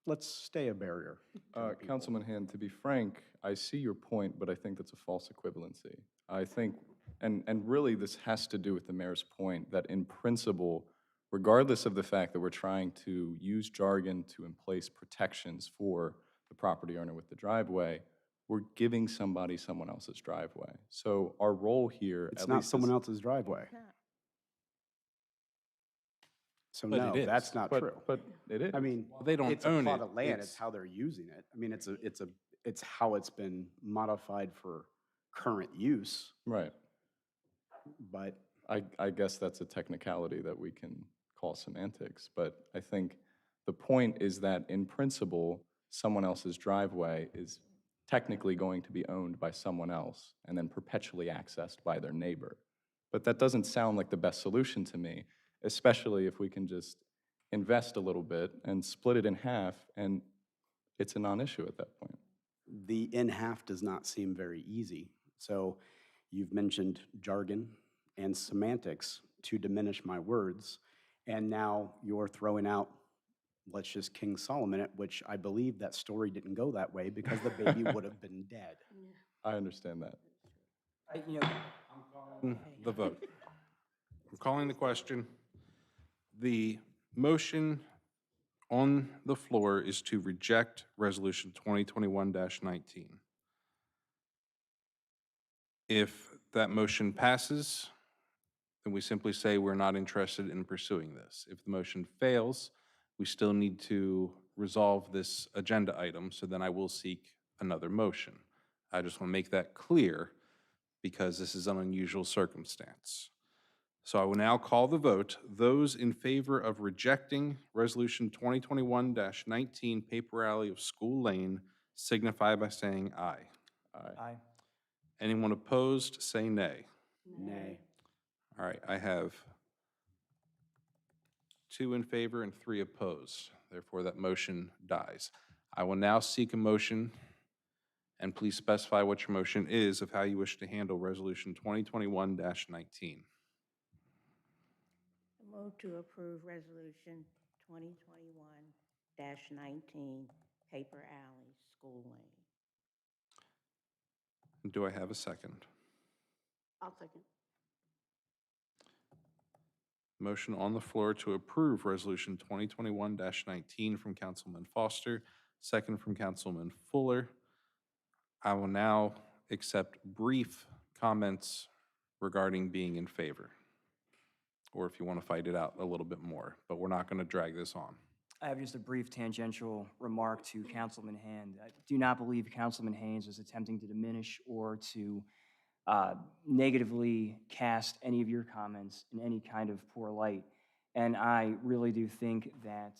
let's stay a barrier to the people. Councilman Hand, to be frank, I see your point, but I think that's a false equivalency. I think, and really this has to do with the mayor's point, that in principle, regardless of the fact that we're trying to use jargon to in place protections for the property owner with the driveway, we're giving somebody someone else's driveway. So our role here, It's at not least someone as- else's driveway. It's not. So But no, it is. that's not true. But it is. I mean, Well, they don't it's own a plot it, of land, it's- it's how they're using it. I mean, it's how it's been modified for current use, Right. but I guess that's a technicality that we can call semantics, but I think the point is that in principle, someone else's driveway is technically going to be owned by someone else and then perpetually accessed by their neighbor. But that doesn't sound like the best solution to me, especially if we can just invest a little bit and split it in half, and it's a non-issue at that point. the in half does not seem very easy. So you've mentioned jargon and semantics to diminish my words, and now you're throwing out, let's just King Solomon it, which I believe that story didn't go that way because the baby would have been dead. I understand that. You know, The vote. I'm calling the question. The motion on the floor is to reject Resolution 2021-19. If that motion passes, then we simply say we're not interested in pursuing this. If the motion fails, we still need to resolve this agenda item, so then I will seek another motion. I just want to make that clear because this is an unusual circumstance. So I will now call the vote. Those in favor of rejecting Resolution 2021-19, Paper Alley of School Lane, signify by saying aye. aye. Anyone opposed, say nay. Nay. All right, I have 2 in favor and 3 opposed. Therefore, that motion dies. I will now seek a motion, and please specify what your motion is of how you wish to handle Resolution 2021-19. Move to approve Resolution 2021-19, Paper Alley, School Lane. Do I have a second? I'll second. Motion on the floor to approve Resolution 2021-19 from Councilman Foster, second from Councilman Fuller. I will now accept brief comments regarding being in favor, or if you want to fight it out a little bit more, but we're not going to drag this on. I have just a brief tangential remark to Councilman Hand. I do not believe Councilman Haynes was attempting to diminish or to negatively cast any of your comments in any kind of poor light. And I really do think that,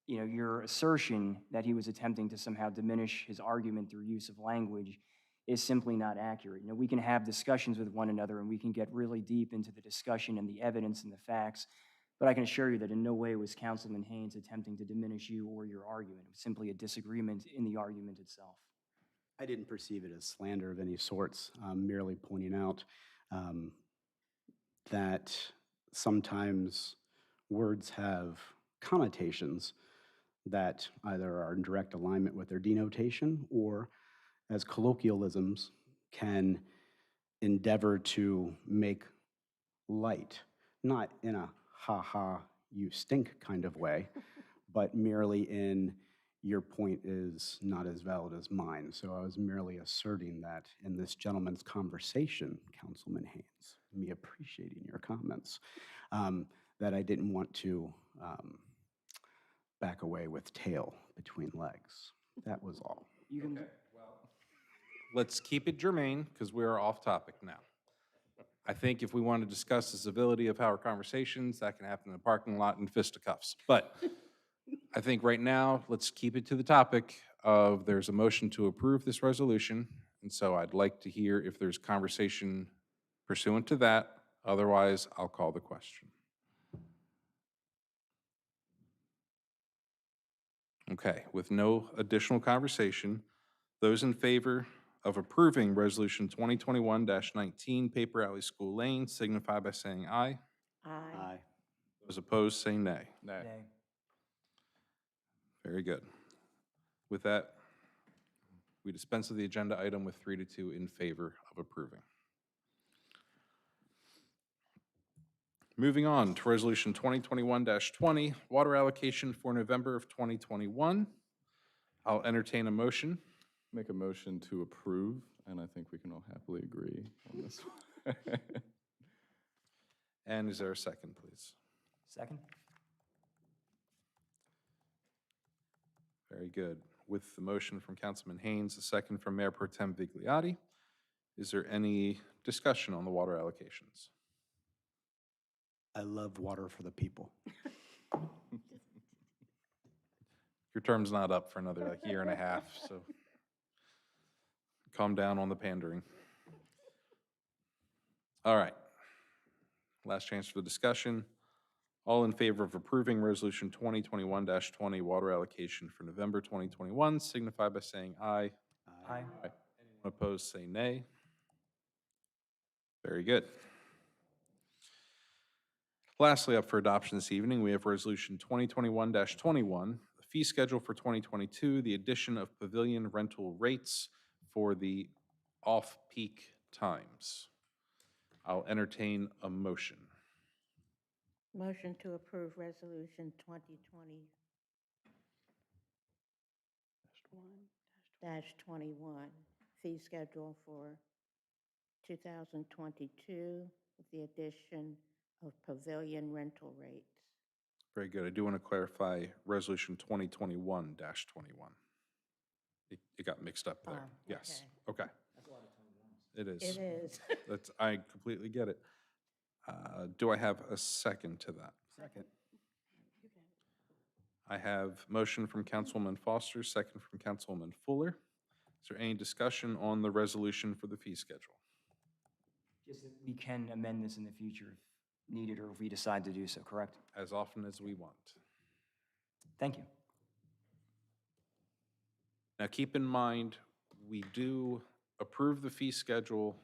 you know, your assertion that he was attempting to somehow diminish his argument through use of language is simply not accurate. You know, we can have discussions with one another and we can get really deep into the discussion and the evidence and the facts, but I can assure you that in no way was Councilman Haynes attempting to diminish you or your argument. It was simply a disagreement in the argument itself. I didn't perceive it as slander of any sorts, merely pointing out that sometimes words have connotations that either are in direct alignment with their denotation or as colloquialisms can endeavor to make light, not in a ha-ha, you stink kind of way, but merely in your point is not as valid as mine. So I was merely asserting that in this gentleman's conversation, Councilman Haynes, me appreciating your comments, that I didn't want to back away with tail between legs. That was all. You can, Let's keep it germane, because we are off topic now. I think if we want to discuss the civility of our conversations, that can happen in the parking lot in fisticuffs. But I think right now, let's keep it to the topic of there's a motion to approve this resolution, and so I'd like to hear if there's conversation pursuant to that. Otherwise, I'll call the question. Okay, with no additional conversation, those in favor of approving Resolution 2021-19, Paper Alley School Lane, signify by saying aye. Aye. Those opposed, say nay. Nay. Very good. With that, we dispense with the agenda item with 3-2 in favor of approving. Moving on to Resolution 2021-20, water allocation for November of 2021. I'll entertain a motion. Make a motion to approve, and I think we can all happily agree on this one. And is there a second, please? Second? Very good. With the motion from Councilman Haynes, a second from Mayor Pro Tem Vigliotti, is there any discussion on the water allocations? I love water for the people. Your term's not up for another year and a half, so calm down on the pandering. All right. Last chance for the discussion. All in favor of approving Resolution 2021-20, water allocation for November 2021, signify by saying aye. Aye. Anyone opposed, say nay. Very good. Lastly, up for adoption this evening, we have Resolution 2021-21, the fee schedule for 2022, the addition of pavilion rental rates for the off-peak times. I'll entertain a motion. Motion to approve Resolution 2020-21, fee schedule for 2022 with the addition of pavilion rental rates. Very good. I do want to clarify Resolution 2021-21. It got mixed up there. Oh, Yes. Okay. It is. It is. That's, I completely get it. Do I have a second to that? Second. I have motion from Councilwoman Foster, second from Councilwoman Fuller. Is there any discussion on the resolution for the fee schedule? Just that we can amend this in the future if needed or if we decide to do so, correct? As often as we want. Thank you. Now, keep in mind, we do approve the fee schedule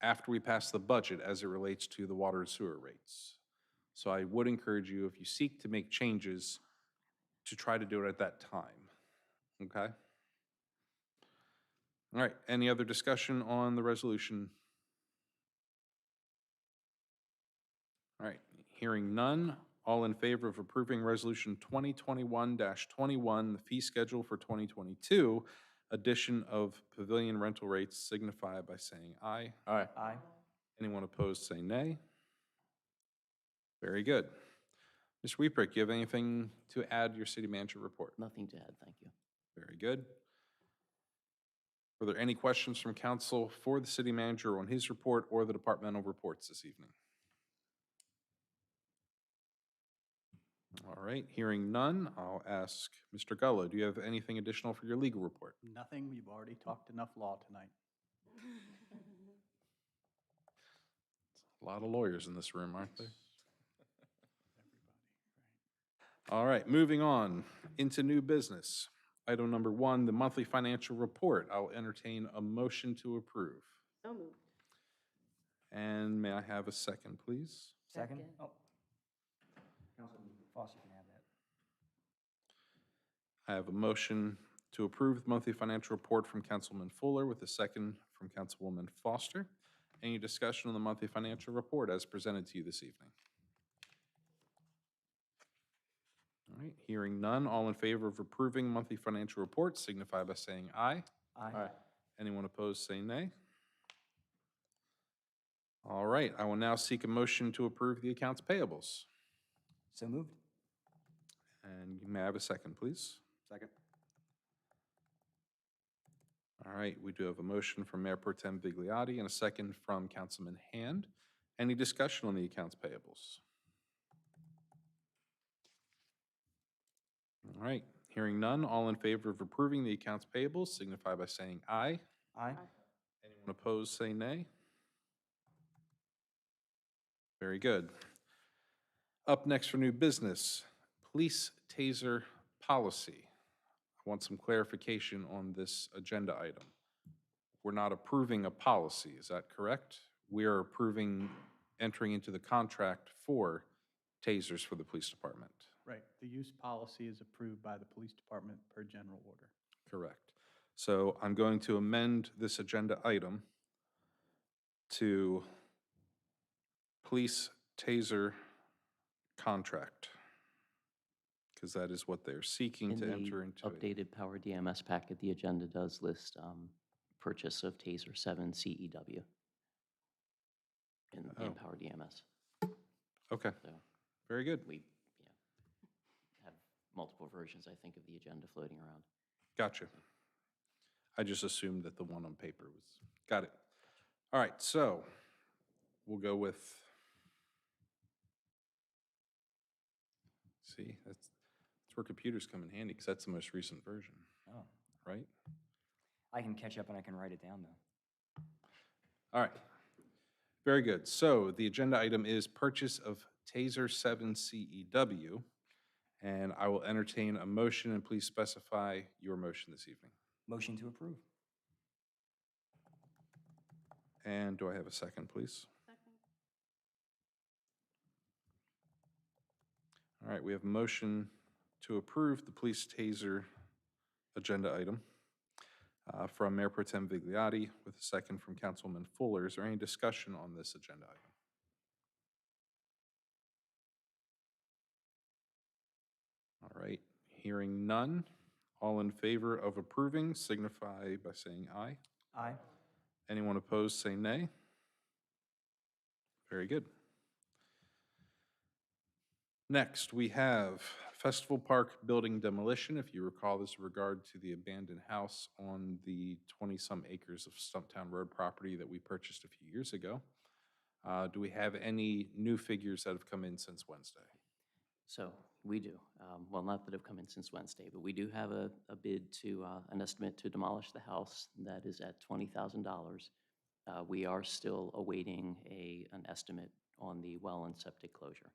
after we pass the budget as it relates to the water and sewer rates. So I would encourage you, if you seek to make changes, to try to do it at that time, okay? All right, any other discussion on the resolution? All right, hearing none, all in favor of approving Resolution 2021-21, the fee schedule for 2022, addition of pavilion rental rates, signify by saying aye. Aye. Aye. Anyone opposed, say nay. Very good. Mr. Weeprick, you have anything to add to your city manager report? Nothing to add, thank you. Very good. Were there any questions from council for the city manager on his report or the departmental reports this evening? All right, hearing none, I'll ask Mr. Gullo, do you have anything additional for your legal report? Nothing, you've already talked enough law tonight. A lot of lawyers in this room, aren't there? All right, moving on into new business. Item number 1, the monthly financial report. I'll entertain a motion to approve. So moved. And may I have a second, please? Second? Second. Oh. Councilman Foster can have that. I have a motion to approve the monthly financial report from Councilman Fuller with a second from Councilwoman Foster. Any discussion on the monthly financial report as presented to you this evening? All right, hearing none, all in favor of approving monthly financial reports signify by saying aye. Aye. Anyone opposed, say nay. All right, I will now seek a motion to approve the accounts payables. So moved. And may I have a second, please? Second. All right, we do have a motion from Mayor Pro Tem Vigliotti and a second from Councilman Hand. Any discussion on the accounts payables? All right, Hearing none, all in favor of approving the accounts payable signify by saying aye. Aye. Anyone opposed, say nay. Very good. Up next for new business, police taser policy. I want some clarification on this agenda item. We're not approving a policy, is that correct? We are approving entering into the contract for tasers for the police department. Right, the use policy is approved by the police department per general order. Correct. So I'm going to amend this agenda item to police taser contract, because that is what they're seeking In to the enter into. updated Power DMS packet, the agenda does list purchase of Taser 7 CEW in Oh. Power DMS. Okay, So very good. we have multiple versions, I think, of the agenda floating around. Gotcha. I just assumed that the one on paper was, got it. All right, so we'll go with, see, that's where computers come in handy, because that's the most recent version, Oh, right? I can catch up and I can write it down, though. All right, very good. So the agenda item is purchase of Taser 7 CEW, and I will entertain a motion, and please specify your motion this evening. Motion to approve. And do I have a second, please? Second. All right, we have a motion to approve the police taser agenda item from Mayor Pro Tem Vigliotti with a second from Councilwoman Fuller. Is there any discussion on this agenda item? All right, hearing none. All in favor of approving signify by saying aye. Aye. Anyone opposed, say nay. Very good. Next, we have Festival Park building demolition. If you recall, this is regard to the abandoned house on the 20-some acres of Stumptown Road property that we purchased a few years ago. Do we have any new figures that have come in since Wednesday? So we do. Well, not that have come in since Wednesday, but we do have a bid to, an estimate to demolish the house that is at $20,000. We are still awaiting an estimate on the well and septic closure.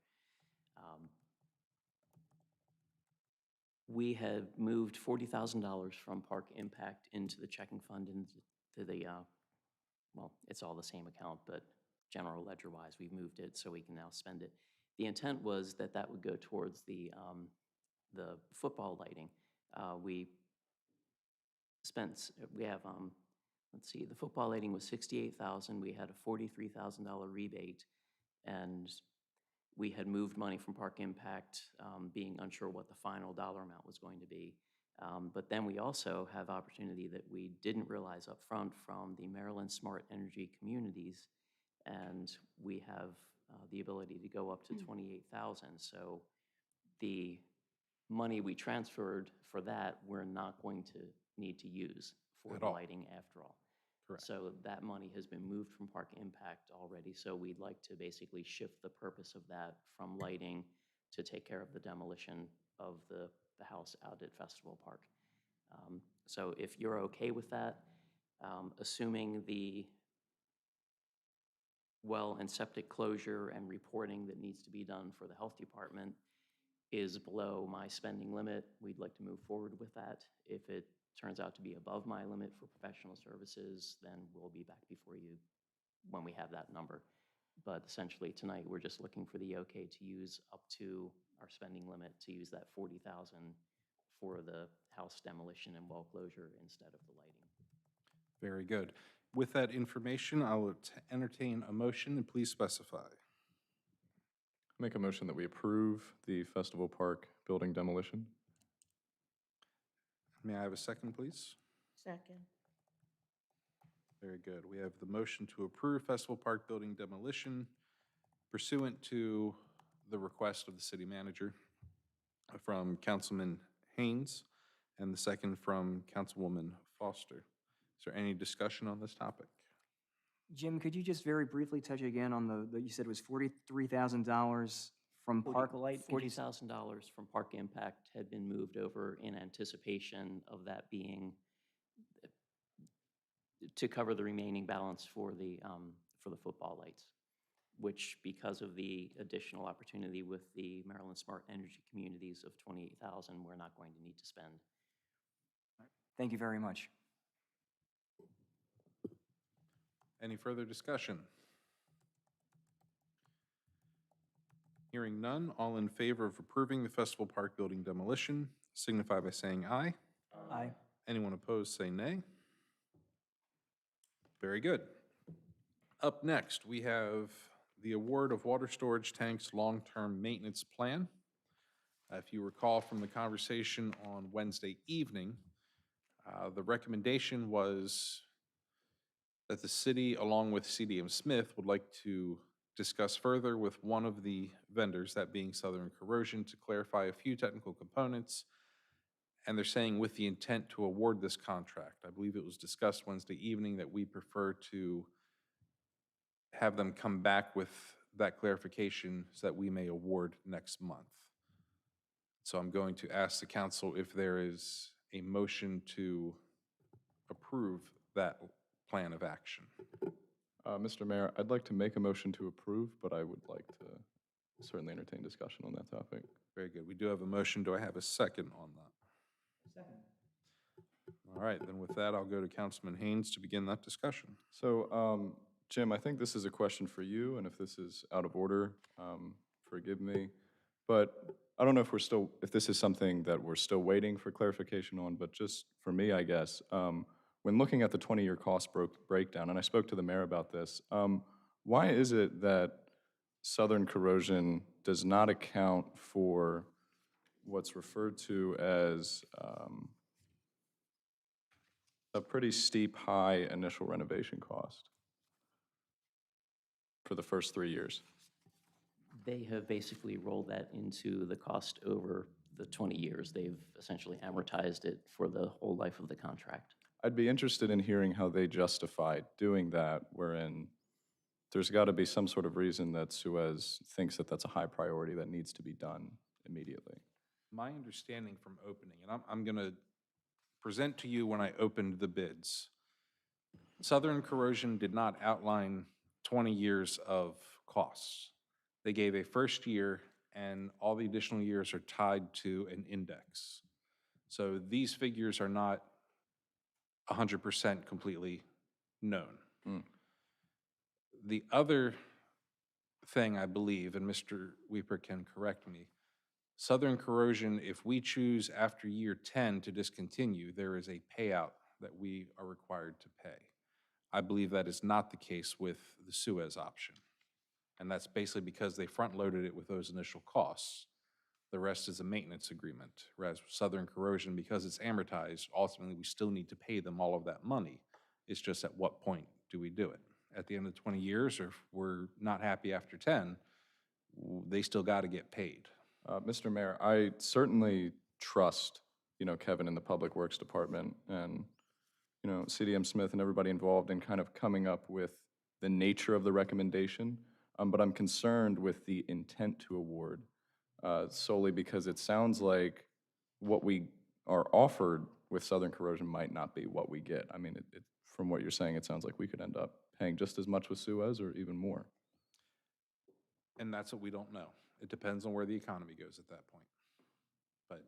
We have moved $40,000 from Park Impact into the checking fund into the, well, it's all the same account, but general ledger-wise, we've moved it so we can now spend it. The intent was that that would go towards the football lighting. We have, let's see, the football lighting was $68,000. We had a $43,000 rebate, and we had moved money from Park Impact, being unsure what the final dollar amount was going to be. But then we also have opportunity that we didn't realize up front from the Maryland Smart Energy Communities, and we have the ability to go up to $28,000. So the money we transferred for that, we're not going to need to use for At the all. lighting after all. Correct. So that money has been moved from Park Impact already, so we'd like to basically shift the purpose of that from lighting to take care of the demolition of the house out at Festival Park. So if you're okay with that, assuming the well and septic closure and reporting that needs to be done for the health department is below my spending limit, we'd like to move forward with that. If it turns out to be above my limit for professional services, then we'll be back before you when we have that number. But essentially tonight, we're just looking for the okay to use up to our spending limit to use that $40,000 for the house demolition and well closure instead of the lighting. Very good. With that information, I will entertain a motion, and please specify. Make a motion that we approve the Festival Park building demolition. May I have a second, please? Second. Very good. We have the motion to approve Festival Park building demolition pursuant to the request of the city manager from Councilman Haynes and the second from Councilwoman Foster. Is there any discussion on this topic? Jim, could you just very briefly touch again on you said it was $43,000 from Park Light? $40,000 from Park Impact had been moved over in anticipation of that being to cover the remaining balance for the football lights, which, because of the additional opportunity with the Maryland Smart Energy Communities of $28,000, we're not going to need to spend. Thank you very much. Any further discussion? Hearing none, all in favor of approving the Festival Park building demolition signify by saying aye. Aye. Anyone opposed, say nay. Very good. Up next, we have the award of water storage tanks long-term maintenance plan. If you recall from the conversation on Wednesday evening, the recommendation was that the city, along with CDM Smith, would like to discuss further with one of the vendors, that being Southern Corrosion, to clarify a few technical components. And they're saying with the intent to award this contract. I believe it was discussed Wednesday evening that we prefer to have them come back with that clarification so that we may award next month. So I'm going to ask the council if there is a motion to approve that plan of action. Mr. Mayor, I'd like to make a motion to approve, but I would like to certainly entertain discussion on that topic. Very good. We do have a motion. Do I have a second on that? Second. All right, then with that, I'll go to Councilman Haynes to begin that discussion. So, Jim, I think this is a question for you, and if this is out of order, forgive me. But I don't know if this is something that we're still waiting for clarification on, but just for me, I guess, when looking at the 20-year cost breakdown, and I spoke to the mayor about this, why is it that Southern Corrosion does not account for what's referred to as a pretty steep, high initial renovation cost for the first 3 years? They have basically rolled that into the cost over the 20 years. They've essentially amortized it for the whole life of the contract. I'd be interested in hearing how they justify doing that, wherein there's got to be some sort of reason that Suez thinks that that's a high priority that needs to be done immediately. My understanding from opening, and I'm going to present to you when I opened the bids, Southern Corrosion did not outline 20 years of costs. They gave a first year, and all the additional years are tied to an index. So these figures are not 100% completely known. The other thing I believe, and Mr. Weeper can correct me, Southern Corrosion, if we choose after year 10 to discontinue, there is a payout that we are required to pay. I believe that is not the case with the Suez option. And that's basically because they front-loaded it with those initial costs. The rest is a maintenance agreement, whereas Southern Corrosion, because it's amortized, ultimately we still need to pay them all of that money. It's just at what point do we do it? At the end of 20 years, or if we're not happy after 10, they still got to get paid. Mr. Mayor, I certainly trust, Kevin in the Public Works Department and, CDM Smith and everybody involved in kind of coming up with the nature of the recommendation. But I'm concerned with the intent to award solely because it sounds like what we are offered with Southern Corrosion might not be what we get. I mean, from what you're saying, it sounds like we could end up paying just as much with Suez or even more. And that's what we don't know. It depends on where the economy goes at that point. But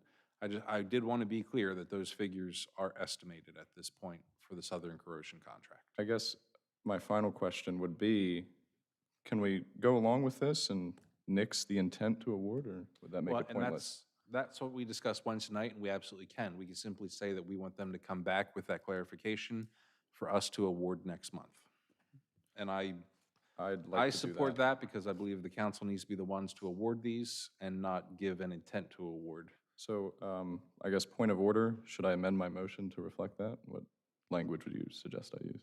I did want to be clear that those figures are estimated at this point for the Southern Corrosion contract. I guess my final question would be, can we go along with this and nix the intent to award, or would that make it pointless? And that's what we discussed Wednesday night, and we absolutely can. We can simply say that we want them to come back with that clarification for us to award next month. And I support that because I believe the council needs to be the ones to award these and not give an intent to award. So I guess point of order, should I amend my motion to reflect that? What language would you suggest I use?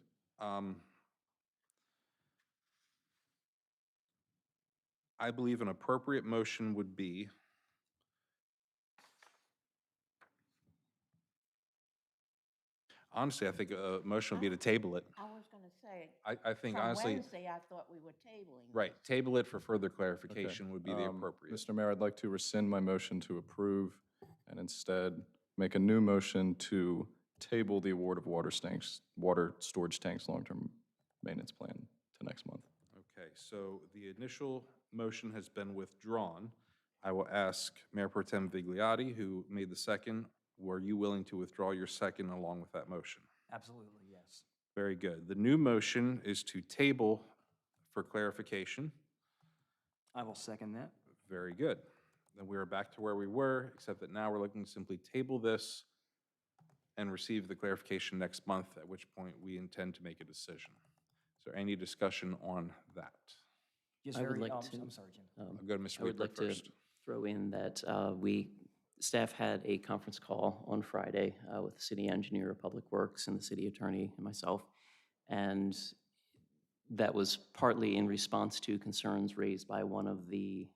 I believe an appropriate motion would be honestly, I think a motion would be to table it. I was going to say, I think from honestly, Wednesday, I thought we were tabling. right, this. table it for further Okay. clarification would be the appropriate. Mr. Mayor, I'd like to rescind my motion to approve and instead make a new motion to table the award of water storage tanks long-term maintenance plan to next month. Okay, so the initial motion has been withdrawn. I will ask Mayor Pro Tem Vigliotti, who made the second, were you willing to withdraw your second along with that motion? Absolutely, yes. Very good. The new motion is to table for clarification. I will second that. Very good. Then we are back to where we were, except that now we're looking to simply table this and receive the clarification next month, at which point we intend to make a decision. Is there any discussion on that? Just I would very, like I'm to- I'm sorry, Jim. I'll go to Mr. I would Weidler like to first. throw in that staff had a conference call on Friday with the city engineer of Public Works and the city attorney and myself. And that was partly in response to concerns raised by one of the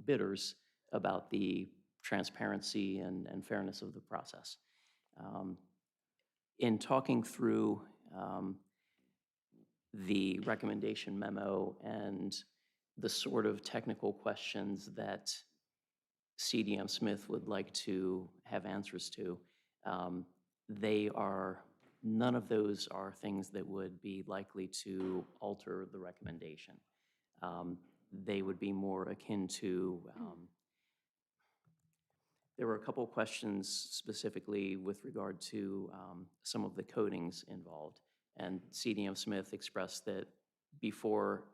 bidders about the transparency and fairness of the process. In talking through the recommendation memo and the sort of technical questions that CDM Smith would like to have answers to, none of those are things that would be likely to alter the recommendation. They would be more akin to, there were a couple of questions specifically with regard to some of the codings involved. And CDM Smith expressed that before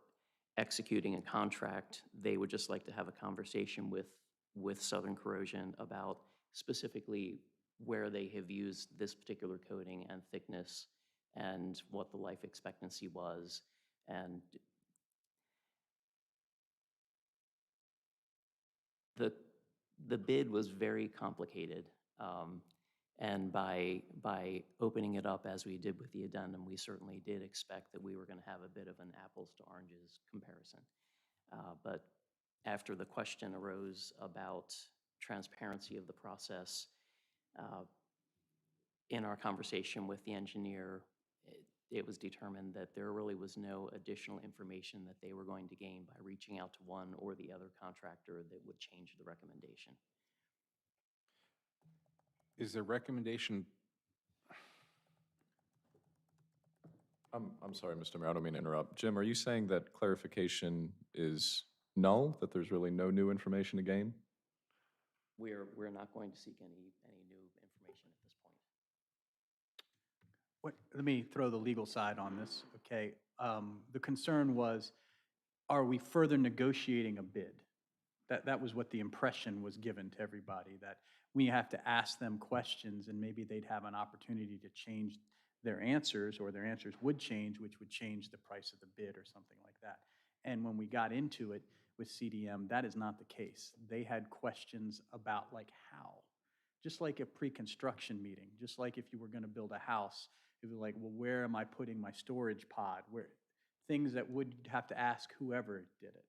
executing a contract, they would just like to have a conversation with Southern Corrosion about specifically where they have used this particular coating and thickness and what the life expectancy was. And the bid was very complicated. And by opening it up as we did with the addendum, we certainly did expect that we were going to have a bit of an apples to oranges comparison. But after the question arose about transparency of the process, in our conversation with the engineer, it was determined that there really was no additional information that they were going to gain by reaching out to one or the other contractor that would change the recommendation. Is the recommendation, I'm sorry, Mr. Mayor, I don't mean to interrupt. Jim, are you saying that clarification is null, that there's really no new information to gain? We're not going to seek any new information at this point. Let me throw the legal side on this, okay? The concern was, are we further negotiating a bid? That was what the impression was given to everybody, that we have to ask them questions and maybe they'd have an opportunity to change their answers, or their answers would change, which would change the price of the bid or something like that. And when we got into it with CDM, that is not the case. They had questions about like how. Just like a pre-construction meeting, just like if you were going to build a house, it was like, well, where am I putting my storage pod? Where things that would have to ask whoever did it.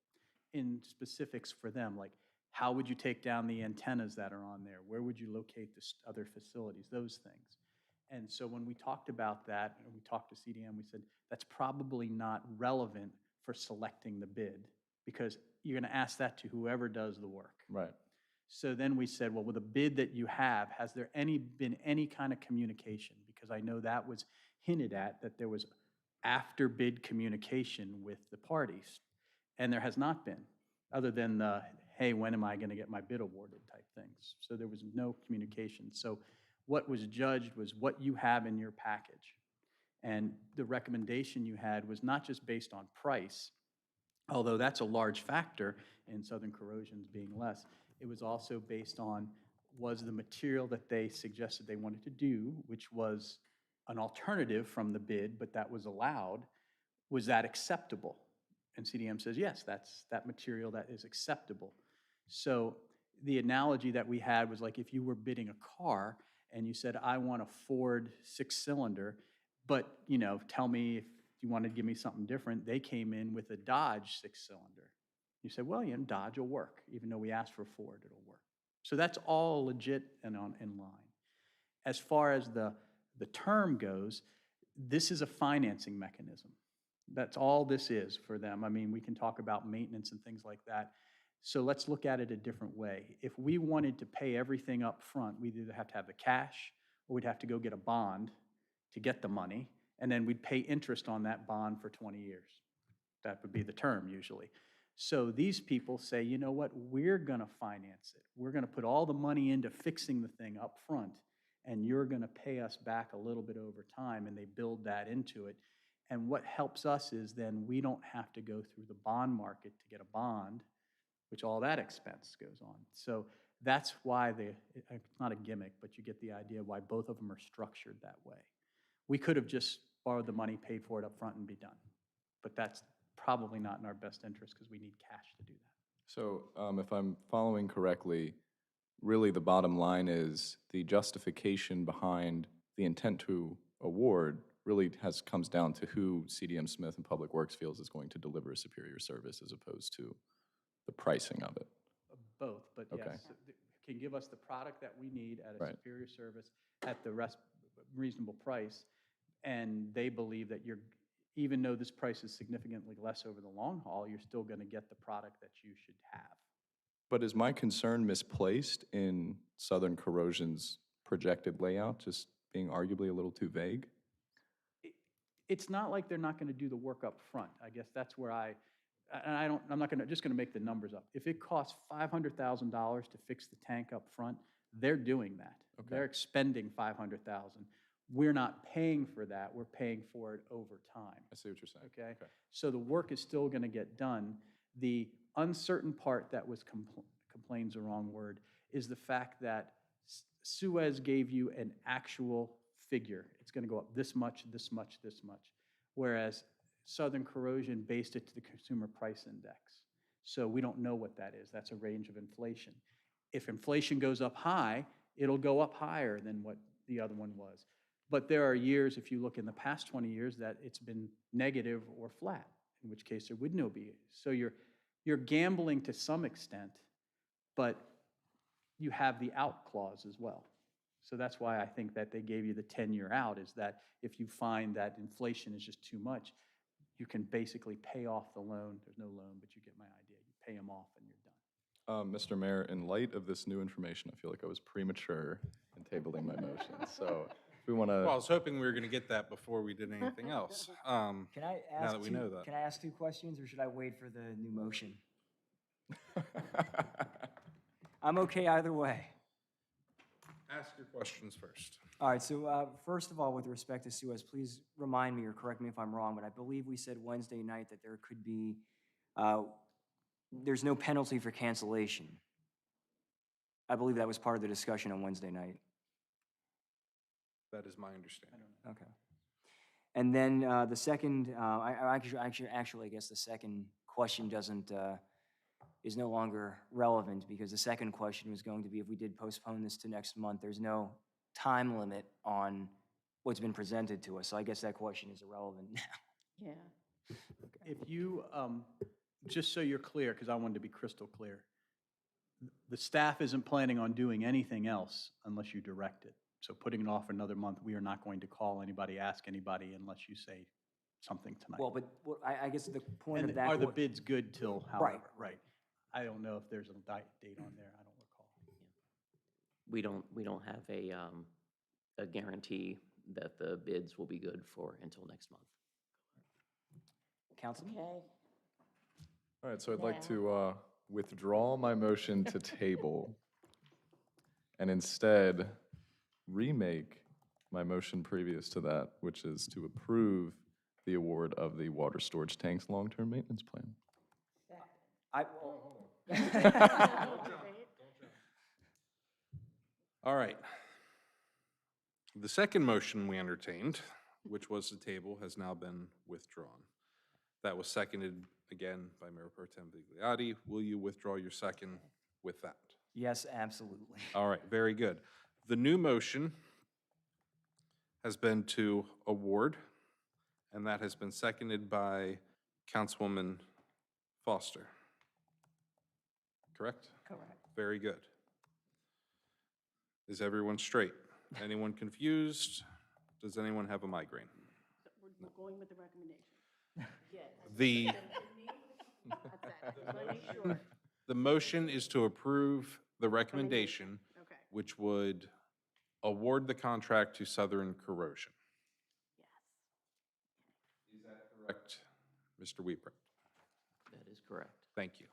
In specifics for them, like how would you take down the antennas that are on there? Where would you locate the other facilities? Those things. And so when we talked about that, and we talked to CDM, we said, that's probably not relevant for selecting the bid, because you're going to ask that to whoever does the work. Right. So then we said, well, with the bid that you have, has there been any kind of communication? Because I know that was hinted at, that there was after bid communication with the parties. And there has not been, other than the, hey, when am I going to get my bid awarded type things. So there was no communication. So what was judged was what you have in your package. And the recommendation you had was not just based on price, although that's a large factor in Southern Corrosion's being less. It was also based on, was the material that they suggested they wanted to do, which was an alternative from the bid, but that was allowed, was that acceptable? And CDM says, yes, that's that material that is acceptable. So the analogy that we had was like if you were bidding a car and you said, I want a Ford 6-cylinder, but tell me if you want to give me something different. They came in with a Dodge 6-cylinder. You said, well, Dodge will work. Even though we asked for Ford, it'll work. So that's all legit and in line. As far as the the term goes, this is a financing mechanism. That's all this is for them. I mean, we can talk about maintenance and things like that. So let's look at it a different way. If we wanted to pay everything up front, we'd either have to have the cash or we'd have to go get a bond to get the money, and then we'd pay interest on that bond for 20 years. That would be the term usually. So these people say, you know what, we're going to finance it. We're going to put all the money into fixing the thing up front, and you're going to pay us back a little bit over time, and they build that into it. And what helps us is then we don't have to go through the bond market to get a bond, which all that expense goes on. So that's why it's not a gimmick, but you get the idea why both of them are structured that way. We could have just borrowed the money, paid for it up front, and be done. But that's probably not in our best interest because we need cash to do that. So if I'm following correctly, really the bottom line is the justification behind the intent to award really comes down to who CDM Smith and Public Works feels is going to deliver a superior service as opposed to the pricing of it. Both, but Okay. yes, can give us the product that we need at a Right. superior service at the reasonable price, and they believe that even though this price is significantly less over the long haul, you're still going to get the product that you should have. But is my concern misplaced in Southern Corrosion's projected layout, just being arguably a little too vague? It's not like they're not going to do the work up front. I guess that's where I'm not just going to make the numbers up. If it costs $500,000 to fix the tank up front, they're doing that. Okay. They're expending $500,000. We're not paying for that. We're paying for it over time. I see what you're saying. Okay? So the work is still going to get done. The uncertain part that was complain's the wrong word, is the fact that Suez gave you an actual figure. It's going to go up this much, this much, this much. Whereas Southern Corrosion based it to the Consumer Price Index. So we don't know what that is. That's a range of inflation. If inflation goes up high, it'll go up higher than what the other one was. But there are years, if you look in the past 20 years, that it's been negative or flat, in which case there would no be. So you're gambling to some extent, but you have the out clause as well. So that's why I think that they gave you the 10-year out, is that if you find that inflation is just too much, you can basically pay off the loan. There's no loan, but you get my idea. You pay them off and you're done. Mr. Mayor, in light of this new information, I feel like I was premature in tabling my motion. So if we want to... Well, I was hoping we were going to get that before we did anything else. Can I Now ask that we know that. Can I ask 2 questions, or should I wait for the new motion? I'm okay either way. Ask your questions first. All right, so first of all, with respect to Suez, please remind me or correct me if I'm wrong, but I believe we said Wednesday night that there could be, there's no penalty for cancellation. I believe that was part of the discussion on Wednesday night. That is my understanding. Okay. And then the second, actually, I guess the second question is no longer relevant, because the second question was going to be, if we did postpone this to next month, there's no time limit on what's been presented to us. So I guess that question is irrelevant now. Yeah. If you, just so you're clear, because I wanted to be crystal clear, the staff isn't planning on doing anything else unless you direct it. So putting it off another month, we are not going to call anybody, ask anybody, unless you say something tonight. Well, but I guess the point And of that... are the bids good till however? Right. Right. I don't know if there's a date on there. I don't recall. We don't have a guarantee that the bids will be good for until next month. Councilman? Okay. All right, so I'd like to withdraw my motion to table and instead remake my motion previous to that, which is to approve the award of the water storage tanks long-term maintenance plan. All right. The second motion we entertained, which was the table, has now been withdrawn. That was seconded again by Mayor Pro Tem Vigliotti. Will you withdraw your second with that? Yes, absolutely. All right, very good. The new motion has been to award, and that has been seconded by Councilwoman Foster. Correct? Correct. Very good. Is everyone straight? Anyone confused? Does anyone have a migraine? So we're going with the recommendation. The, That's it. I just want to make sure. the motion is to approve the recommendation, Okay. which would award the contract to Southern Corrosion. Yes. Is that correct, Mr. Weeper? That is correct. Thank you.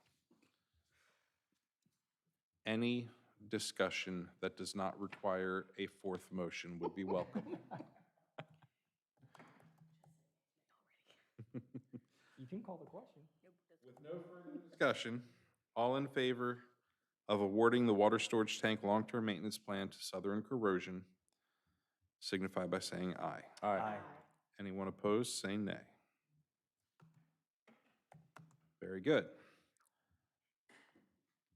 Any discussion that does not require a fourth motion would be welcome. You can call the question. With no further discussion, all in favor of awarding the water storage tank long-term maintenance plan to Southern Corrosion signify by saying aye. Aye. Anyone opposed, say nay. Very good.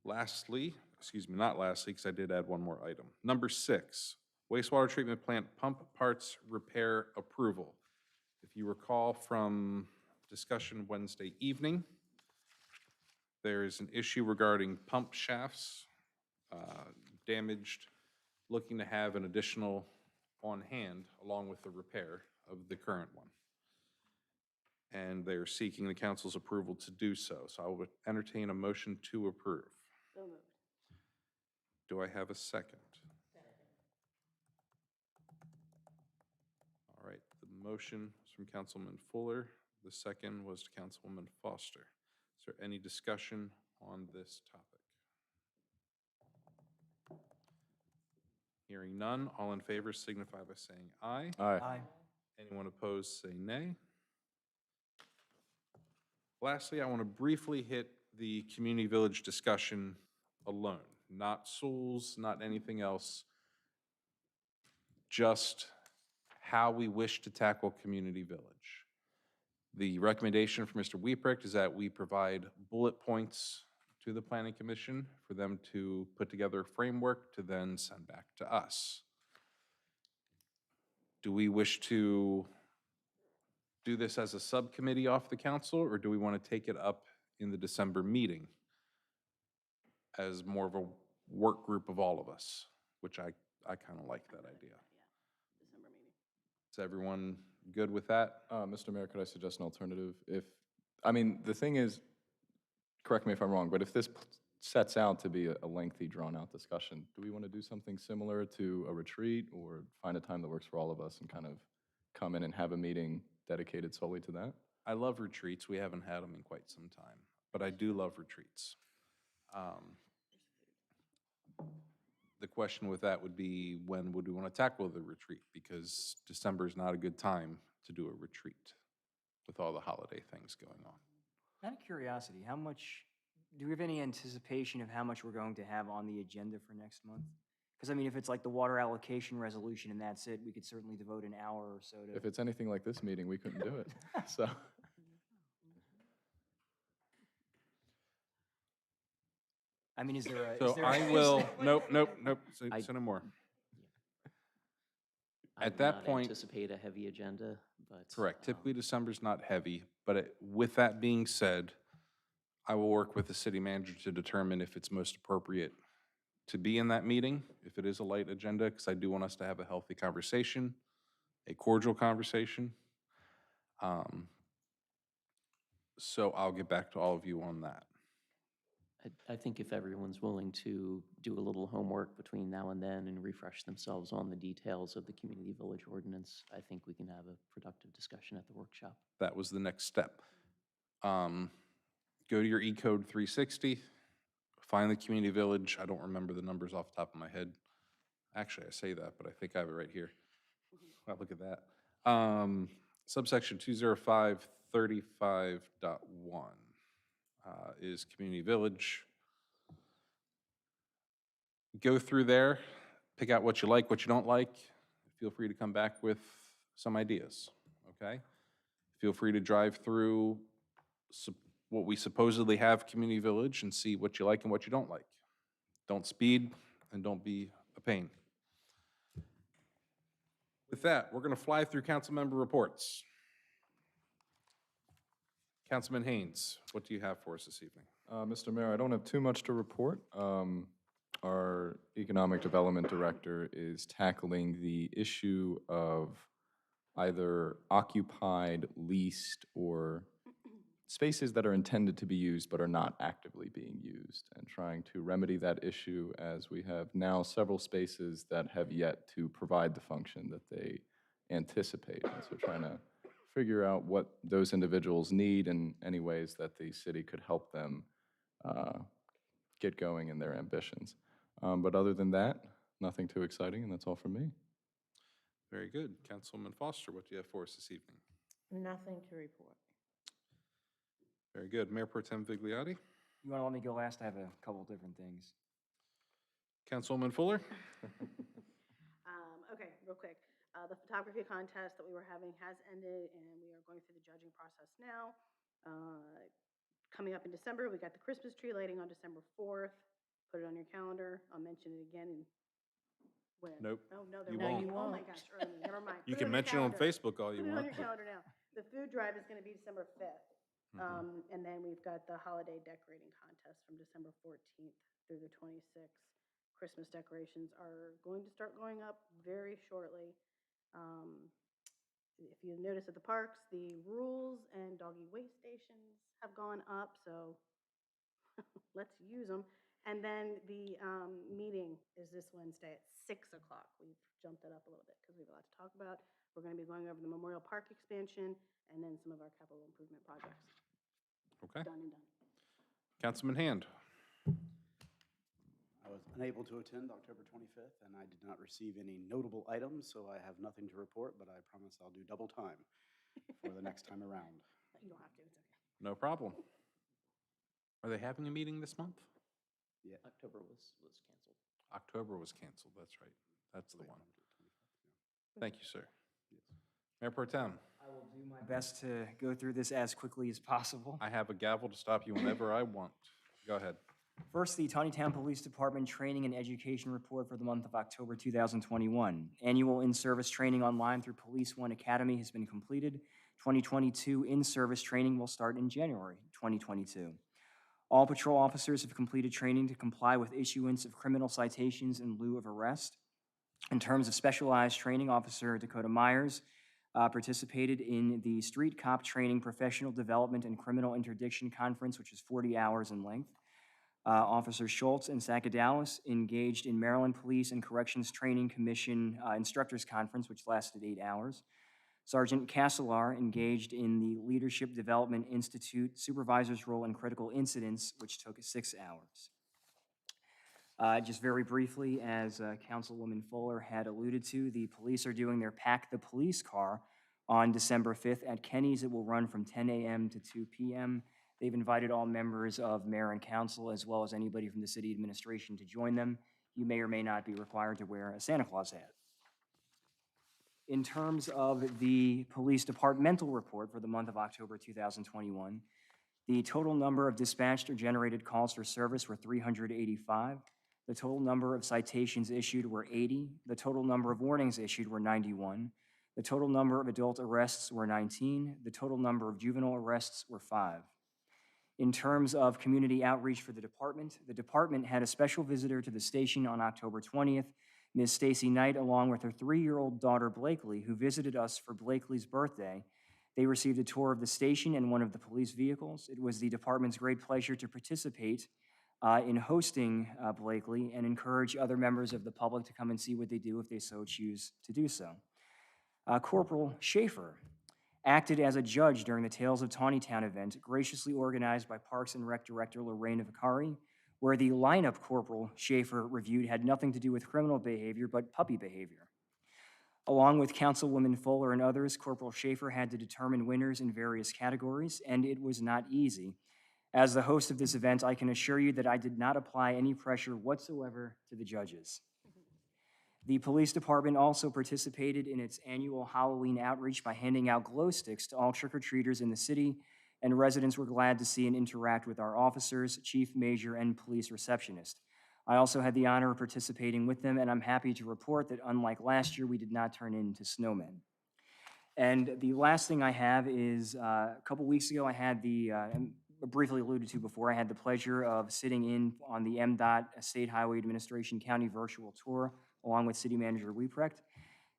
Lastly, excuse me, not lastly, because I did add one more item. Number 6, wastewater treatment plant pump parts repair approval. If you recall from discussion Wednesday evening, there is an issue regarding pump shafts damaged, looking to have an additional on hand along with the repair of the current one. And they're seeking the council's approval to do so. So I would entertain a motion to approve. So moved. Do I have a second? All right, the motion was from Councilman Fuller. The second was to Councilwoman Foster. Is there any discussion on this topic? Hearing none, all in favor signify by saying aye. Aye. Anyone opposed, say nay. Lastly, I want to briefly hit the community village discussion alone, not Souls, not anything else, just how we wish to tackle community village. The recommendation from Mr. Wieprecht is that we provide bullet points to the Planning Commission for them to put together a framework to then send back to us. Do we wish to do this as a subcommittee off the council, or do we want to take it up in the December meeting as more of a work group of all of us, which I kind of like that idea. Yeah, December meeting. Is everyone good with that? Mr. Mayor, could I suggest an alternative? I mean, the thing is, correct me if I'm wrong, but if this sets out to be a lengthy, drawn-out discussion, do we want to do something similar to a retreat or find a time that works for all of us and kind of come in and have a meeting dedicated solely to that? I love retreats. We haven't had them in quite some time, but I do love retreats. The question with that would be, when would we want to tackle the retreat? Because December is not a good time to do a retreat with all the holiday things going on. Out of curiosity, how much, do we have any anticipation of how much we're going to have on the agenda for next month? Because I mean, if it's like the water allocation resolution and that's it, we could certainly devote an hour or so to. If it's anything like this meeting, we couldn't do it, so. I mean, is there a? So I will, nope, say no more. I At would that not point- anticipate a heavy agenda, but. Correct. Typically, December's not heavy, but with that being said, I will work with the city manager to determine if it's most appropriate to be in that meeting, if it is a light agenda, because I do want us to have a healthy conversation, a cordial conversation. So I'll get back to all of you on that. I think if everyone's willing to do a little homework between now and then and refresh themselves on the details of the community village ordinance, I think we can have a productive discussion at the workshop. That was the next step. Go to your E-code 360, find the community village. I don't remember the numbers off the top of my head. Actually, I say that, but I think I have it right here. Wow, look at that. Subsection 20535.1 is community village. Go through there, pick out what you like, what you don't like. Feel free to come back with some ideas, okay? Feel free to drive through what we supposedly have community village and see what you like and what you don't like. Don't speed and don't be a pain. With that, we're going to fly through council member reports. Councilman Haynes, what do you have for us this evening? Mr. Mayor, I don't have too much to report. Our Economic Development Director is tackling the issue of either occupied, leased, or spaces that are intended to be used but are not actively being used, and trying to remedy that issue as we have now several spaces that have yet to provide the function that they anticipate. And so trying to figure out what those individuals need and any ways that the city could help them get going in their ambitions. But other than that, nothing too exciting, and that's all from me. Very good. Councilwoman Foster, what do you have for us this evening? Nothing to report. Very good. Mayor Pro Tem Vigliotti? You want to let me go last? I have a couple different things. Councilwoman Fuller? Okay, real quick. The photography contest that we were having has ended, and we are going through the judging process now. Coming up in December, we got the Christmas tree lighting on December 4th. Put it on your calendar. I'll mention it again in when? Nope. Oh, no, You there won't. won't. Oh, my gosh, Ernie, never mind. You Put can on your mention it on calendar. Facebook all you Put it on want. your calendar now. The food drive is going to be December 5th. Mhm. And then we've got the holiday decorating contest from December 14th through the 26th. Christmas decorations are going to start going up very shortly. If you notice at the parks, the rules and doggy waste stations have gone up, so let's use them. And then the meeting is this Wednesday at 6 o'clock. We've jumped it up a little bit because we have a lot to talk about. We're going to be going over the Memorial Park expansion and then some of our capital improvement projects. Okay. Done and done. Councilman Hand? I was unable to attend October 25th, and I did not receive any notable items, so I have nothing to report, but I promise I'll do double time for the next time around. You don't have to, it's okay. No problem. Are they having a meeting this month? Yeah. October was canceled. October was canceled, that's right. That's the one. Thank you, sir. Mayor Pro Tem, I will do my best to go through this as quickly as possible. I have a gavel to stop you whenever I want. Go ahead. First, the Taneytown Police Department Training and Education Report for the month of October 2021. Annual in-service training online through Police One Academy has been completed. 2022 in-service training will start in January 2022. All patrol officers have completed training to comply with issuance of criminal citations in lieu of arrest. In terms of specialized training, Officer Dakota Myers participated in the Street Cop Training Professional Development and Criminal Interdiction Conference, which is 40 hours in length. Officer Schultz and Sackadalis engaged in Maryland Police and Corrections Training Commission Instructors Conference, which lasted 8 hours. Sergeant Castlear engaged in the Leadership Development Institute Supervisor's Role in Critical Incidents, which took 6 hours. Just very briefly, as Councilwoman Fuller had alluded to, the police are doing their Pack the Police car on December 5th at Kenny's. It will run from 10 a.m. to 2 p.m. They've invited all members of mayor and council, as well as anybody from the city administration, to join them. You may or may not be required to wear a Santa Claus hat. In terms of the police departmental report for the month of October 2021, the total number of dispatched or generated calls for service were 385. The total number of citations issued were 80. The total number of warnings issued were 91. The total number of adult arrests were 19. The total number of juvenile arrests were 5. In terms of community outreach for the department had a special visitor to the station on October 20th, Ms. Stacy Knight, along with her 3-year-old daughter, Blakely, who visited us for Blakely's birthday. They received a tour of the station and one of the police vehicles. It was the department's great pleasure to participate in hosting Blakely and encourage other members of the public to come and see what they do if they so choose to do so. Corporal Schaefer acted as a judge during the Tales of Taneytown event, graciously organized by Parks and Rec Director Lorraine Vicari, where the lineup Corporal Schaefer reviewed had nothing to do with criminal behavior, but puppy behavior. Along with Councilwoman Fuller and others, Corporal Schaefer had to determine winners in various categories, and it was not easy. As the host of this event, I can assure you that I did not apply any pressure whatsoever to the judges. The police department also participated in its annual Halloween outreach by handing out glow sticks to all trick-or-treaters in the city, and residents were glad to see and interact with our officers, chief, major, and police receptionist. I also had the honor of participating with them, and I'm happy to report that unlike last year, we did not turn into snowmen. And the last thing I have is a couple weeks ago, I had briefly alluded to before, I had the pleasure of sitting in on the MDOT State Highway Administration County Virtual Tour along with City Manager Weeprecht.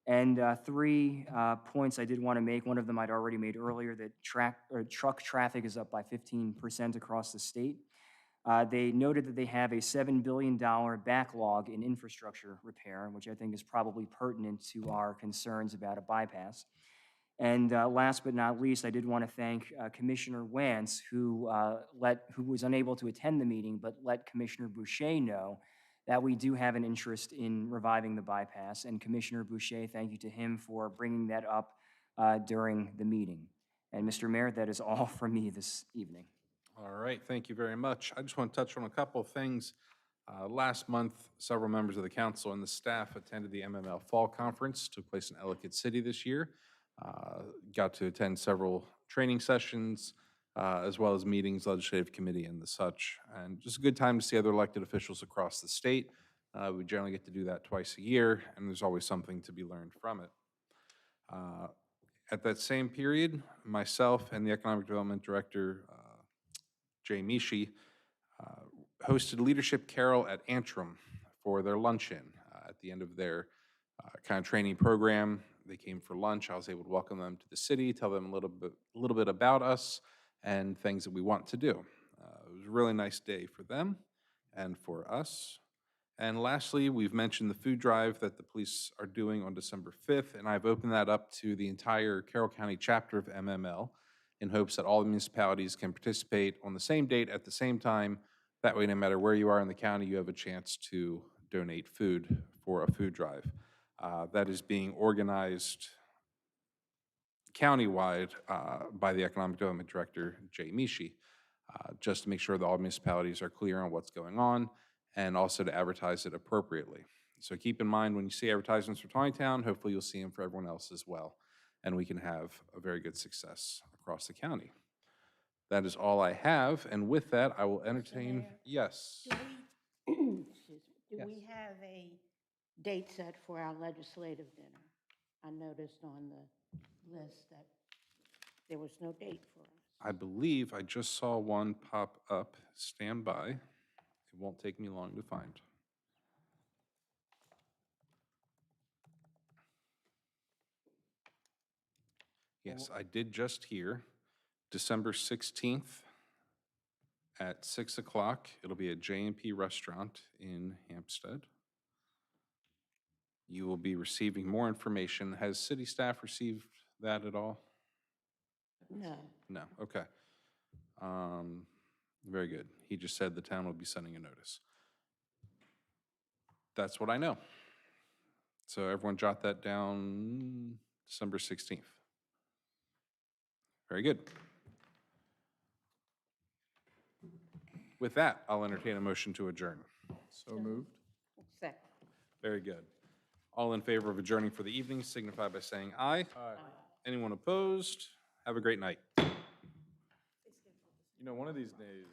And three points I did want to make. One of them I'd already made earlier, that truck traffic is up by 15% across the state. They noted that they have a $7 billion backlog in infrastructure repair, which I think is probably pertinent to our concerns about a bypass. And last but not least, I did want to thank Commissioner Wance, who was unable to attend the meeting, but let Commissioner Boucher know that we do have an interest in reviving the bypass. And Commissioner Boucher, thank you to him for bringing that up during the meeting. And Mr. Mayor, that is all from me this evening. All right, thank you very much. I just want to touch on a couple of things. Last month, several members of the council and the staff attended the MML Fall Conference, took place in Ellicott City this year. Got to attend several training sessions, as well as meetings, legislative committee, and the such. And just a good time to see other elected officials across the state. We generally get to do that twice a year, and there's always something to be learned from it. At that same period, myself and the Economic Development Director, Jay Mishi, hosted Leadership Carol at Antrim for their luncheon. At the end of their kind of training program, they came for lunch. I was able to welcome them to the city, tell them a little bit about us and things that we want to do. It was a really nice day for them and for us. And lastly, we've mentioned the food drive that the police are doing on December 5th, and I've opened that up to the entire Carroll County chapter of MML in hopes that all the municipalities can participate on the same date at the same time. That way, no matter where you are in the county, you have a chance to donate food for a food drive. That is being organized countywide by the Economic Development Director, Jay Mishi, just to make sure that all municipalities are clear on what's going on and also to advertise it appropriately. So keep in mind when you see advertisements for Taneytown, hopefully you'll see them for everyone else as well, and we can have a very good success across the county. That is all I have, and with that, I will entertain, Mayor? yes. Do we, excuse me, do Yes. we have a date set for our legislative dinner? I noticed on the list that there was no date for us. I believe I just saw one pop up. Stand by. It won't take me long to find. Yes, I did just hear December 16th at 6 o'clock. It'll be at J&P Restaurant in Hampstead. You will be receiving more information. Has city staff received that at all? No. No, okay. Very good. He just said the town will be sending a notice. That's what I know. So everyone jot that down, December 16th. Very good. With that, I'll entertain a motion to adjourn. So moved. Second. Very good. All in favor of adjourning for the evening signify by saying aye. Aye. Anyone opposed? Have a great night. You know, one of these days,